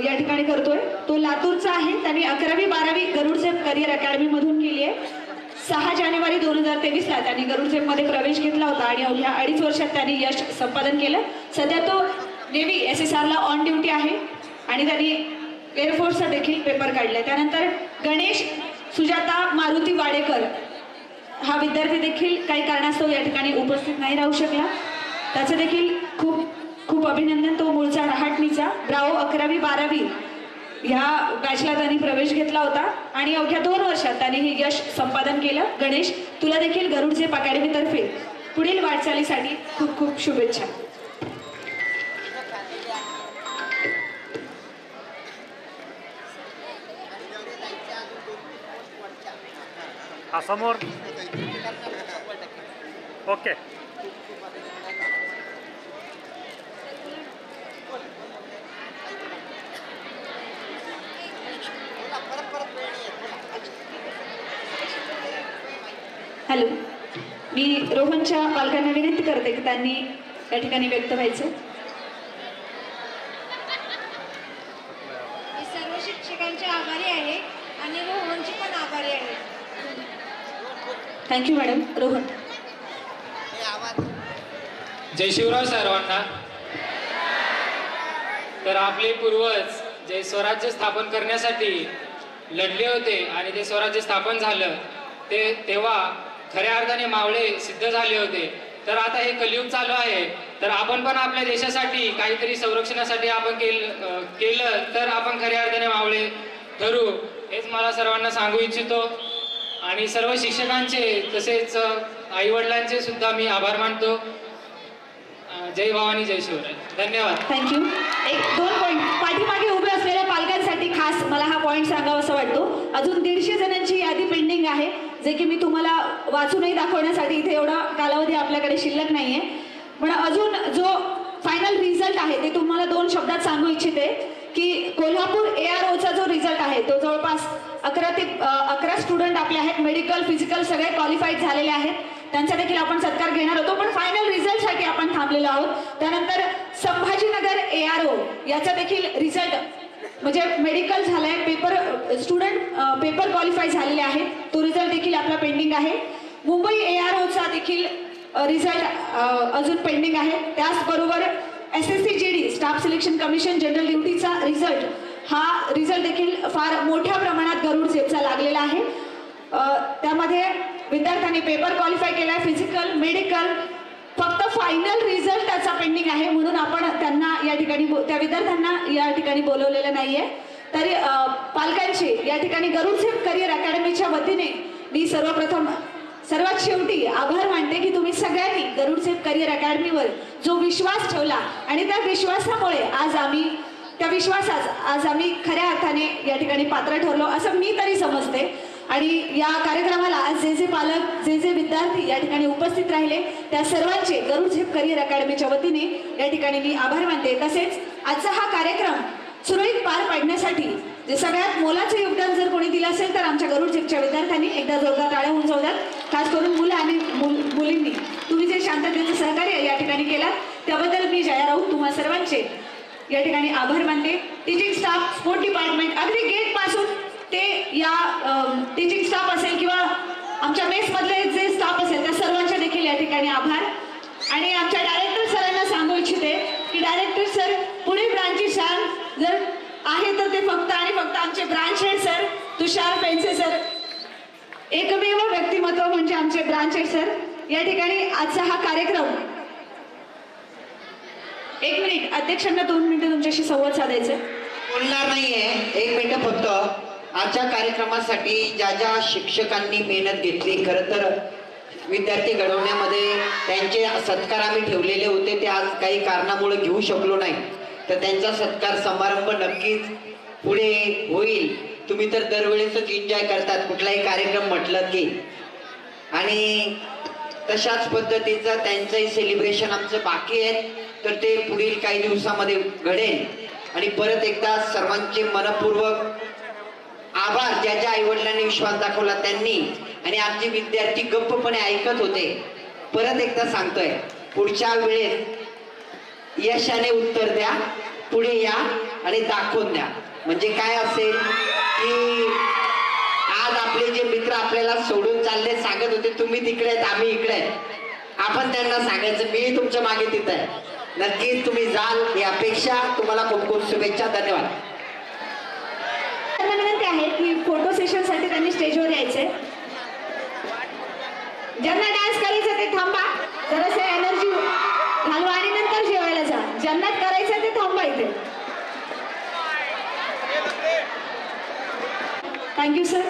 या ठिकाणी करतोय. तो लातूरचा आहे. त्यांनी 11वी 12वी गरुड झेप करिअर अकॅडमी मधून केली आहे. 6 जानेवारी 2023 ला त्यांनी गरुड झेप मध्ये प्रवेश घेतला होता आणि अवघ्या 2.5 वर्षात त्यांनी यश संपादन केलं. सध्या तो नेव्ही SSR ला ऑन ड्युटी आहे आणि त्यांनी एअरफोर्सचा देखील पेपर काढलाय. त्यानंतर गणेश सुजाता मारुती वाडेकर हा विद्यार्थी देखील काही कारणास्तव या ठिकाणी उपस्थित नाही राहू शकला. त्याचं देखील खूप खूप अभिनंदन. तो मूळचा रहाटणीचा. ब्रावो 11वी 12वी ह्या बॅचला त्यांनी प्रवेश घेतला होता आणि अवघ्या 2 वर्षात त्यांनी हे यश संपादन केलं. गणेश, तुला देखील गरुड झेप अकॅडमी तर्फे पुढील वाटचालीसाठी खूप खूप शुभेच्छा. हा समोर ओके. हॅलो, मी रोहनच्या पालकांना विनंती करते की त्यांनी या ठिकाणी व्यक्त व्हायचं. मी सर्व शिक्षकांचे आभारी आहे आणि रोहनची पण आभारी आहे. Thank you madam. रोहन. जय शिवराय सर्वांना. तर आपले पूर्वज जे स्वराज्य स्थापन करण्यासाठी लढले होते आणि ते स्वराज्य स्थापन झालं तेव्हा खऱ्या अर्थाने मावळे सिद्ध झाले होते. तर आता हे कलियुग चालू आहे, तर आपण पण आपल्या देशासाठी काहीतरी संरक्षणासाठी आपण केलं तर आपण खऱ्या अर्थाने मावळे ठरू, हेच मला सर्वांना सांगू इच्छितो. आणि सर्व शिक्षकांचे तसेच आई वडिलांचे सुद्धा मी आभार मानतो. जय भवानी, जय शिवराय. धन्यवाद. थँक्यू. 1-2 पॉईंट पाठीमागे उभे असलेल्या पालकांसाठी खास मला हा पॉईंट सांगावा असं वाटतो. अजून 150 जणांची यादी पेंडिंग आहे, जे की मी तुम्हाला वाचूनही दाखवण्यासाठी इथे एवढा कालावधी आपल्याकडे शिल्लक नाहीये. पण अजून जो फायनल रिझल्ट आहे ते तुम्हाला 2 शब्दात सांगू इच्छिते की कोल्हापूर AROचा जो रिझल्ट आहे तो जवळपास 11 स्टुडंट आपले आहेत. मेडिकल फिजिकल सगळे क्वालिफाईड झालेले आहेत. त्यांचा देखील आपण सत्कार घेणार होतो, पण फायनल रिझल्टसाठी आपण थांबलेलो आहोत. त्यानंतर संभाजीनगर ARO याचा देखील रिझल्ट म्हणजे मेडिकल झालाय, पेपर क्वालिफाय झालेले आहेत, तो रिझल्ट देखील आपला पेंडिंग आहे. मुंबई AROचा देखील रिझल्ट अजून पेंडिंग आहे. त्याचबरोबर SSC GD staff selection commission general ड्युटीचा रिझल्ट, हा रिझल्ट देखील फार मोठ्या प्रमाणात गरुड झेपचा लागलेला आहे. त्यामध्ये विद्यार्थ्यांनी पेपर क्वालिफाय केलाय, फिजिकल मेडिकल, फक्त फायनल रिझल्ट त्याचा पेंडिंग आहे. म्हणून आपण त्यांना या ठिकाणी त्या विद्यार्थ्यांना या ठिकाणी बोलवलेलं नाहीये. तरी पालकांचे या ठिकाणी गरुड झेप करिअर अकॅडमीच्या वतीने मी सर्वप्रथम सर्वात शेवटी आभार मानते की तुम्ही सगळ्यांनी गरुड झेप करिअर अकॅडमीवर जो विश्वास ठेवला आणि त्या विश्वासामुळे आज आम्ही खऱ्या अर्थाने या ठिकाणी पात्र ठरलो असं मी तरी समजते. आणि या कार्यक्रमाला आज जे पालक जे विद्यार्थी या ठिकाणी उपस्थित राहिले त्या सर्वांचे गरुड झेप करिअर अकॅडमीच्या वतीने या ठिकाणी मी आभार मानते. तसेच आजचा हा कार्यक्रम सुरळीत पार पाडण्यासाठी जे सगळ्यात मोलाचं योगदान जर कोणी दिलं असेल तर आमच्या गरुड झेपच्या विद्यार्थ्यांनी एकदा जोरदार टाळ्या होऊन जाऊ द्यात. खास करून मुलं आणि मुलींनी तुम्ही जे शांततेचं सहकार्य या ठिकाणी केलात त्याबद्दल मी जया राऊत तुम्हा सर्वांचे या ठिकाणी आभार मानते. टीचिंग स्टाफ, स्पोर्ट डिपार्टमेंट, अगदी गेट पासून ते या टीचिंग स्टाफ असेल किंवा आमच्या मेसमधले जे स्टाफ असेल त्या सर्वांचे देखील या ठिकाणी आभार. आणि आमच्या डायरेक्टर सरांना सांगू इच्छिते की डायरेक्टर सर पुणे ब्रांचची शान जर आहे तर ते फक्त आणि फक्त आमचे ब्रांच हेड सर तुषार पेंसे सर, एकमेव व्यक्तिमत्व म्हणजे आमचे ब्रांच हेड सर. या ठिकाणी आजचा हा कार्यक्रम 1 मिनिट अध्यक्षांना 2 मिनिटं तुमच्याशी संवाद साधायचा. बोलणार नाहीये, 1 मिनिट फक्त. आजच्या कार्यक्रमासाठी ज्या शिक्षकांनी मेहनत घेतली, खरं तर विद्यार्थी घडवण्यामध्ये त्यांचे सत्कार आम्ही ठेवलेले होते, ते आज काही कारणामुळे घेऊ शकलो नाही, तर त्यांचा सत्कार समारंभ नक्कीच पुढे होईल. तुम्ही तर दरवेळेसच एन्जॉय करतात कुठलाही कार्यक्रम म्हटलं की, आणि तशाच पद्धतीचं त्यांचंही सेलिब्रेशन आमचं बाकी आहे, तर ते पुढील काही दिवसामध्ये घडेल. आणि परत एकदा सर्वांचे मनपूर्वक आभार. ज्या ज्या आईवडिलांनी विश्वास दाखवला त्यांनी, आणि आमचे विद्यार्थी गप्पपणे ऐकत होते. परत एकदा सांगतोय, पुढच्या वेळेस यशाने उत्तर द्या, पुढे या आणि दाखवून द्या. म्हणजे काय असेल की आज आपले जे मित्र आपल्याला सोडून चालले, सांगत होते तुम्ही तिकडे आहेत आम्ही इकडे आहेत, आपण त्यांना सांगायचं मी तुमच्या मागे तिथं आहे, नक्कीच तुम्ही जाल ही अपेक्षा. तुम्हाला खूप खूप शुभेच्छा. धन्यवाद. त्यांना विनंती आहे की फोटो सेशनसाठी त्यांनी स्टेजवर यायचंय. ज्यांना डान्स करायचं ते थांबा, जरासं एनर्जी घालवा आणि नंतर जेवायला जा. ज्यांना करायचं ते थांबा इथे. Thank you sir.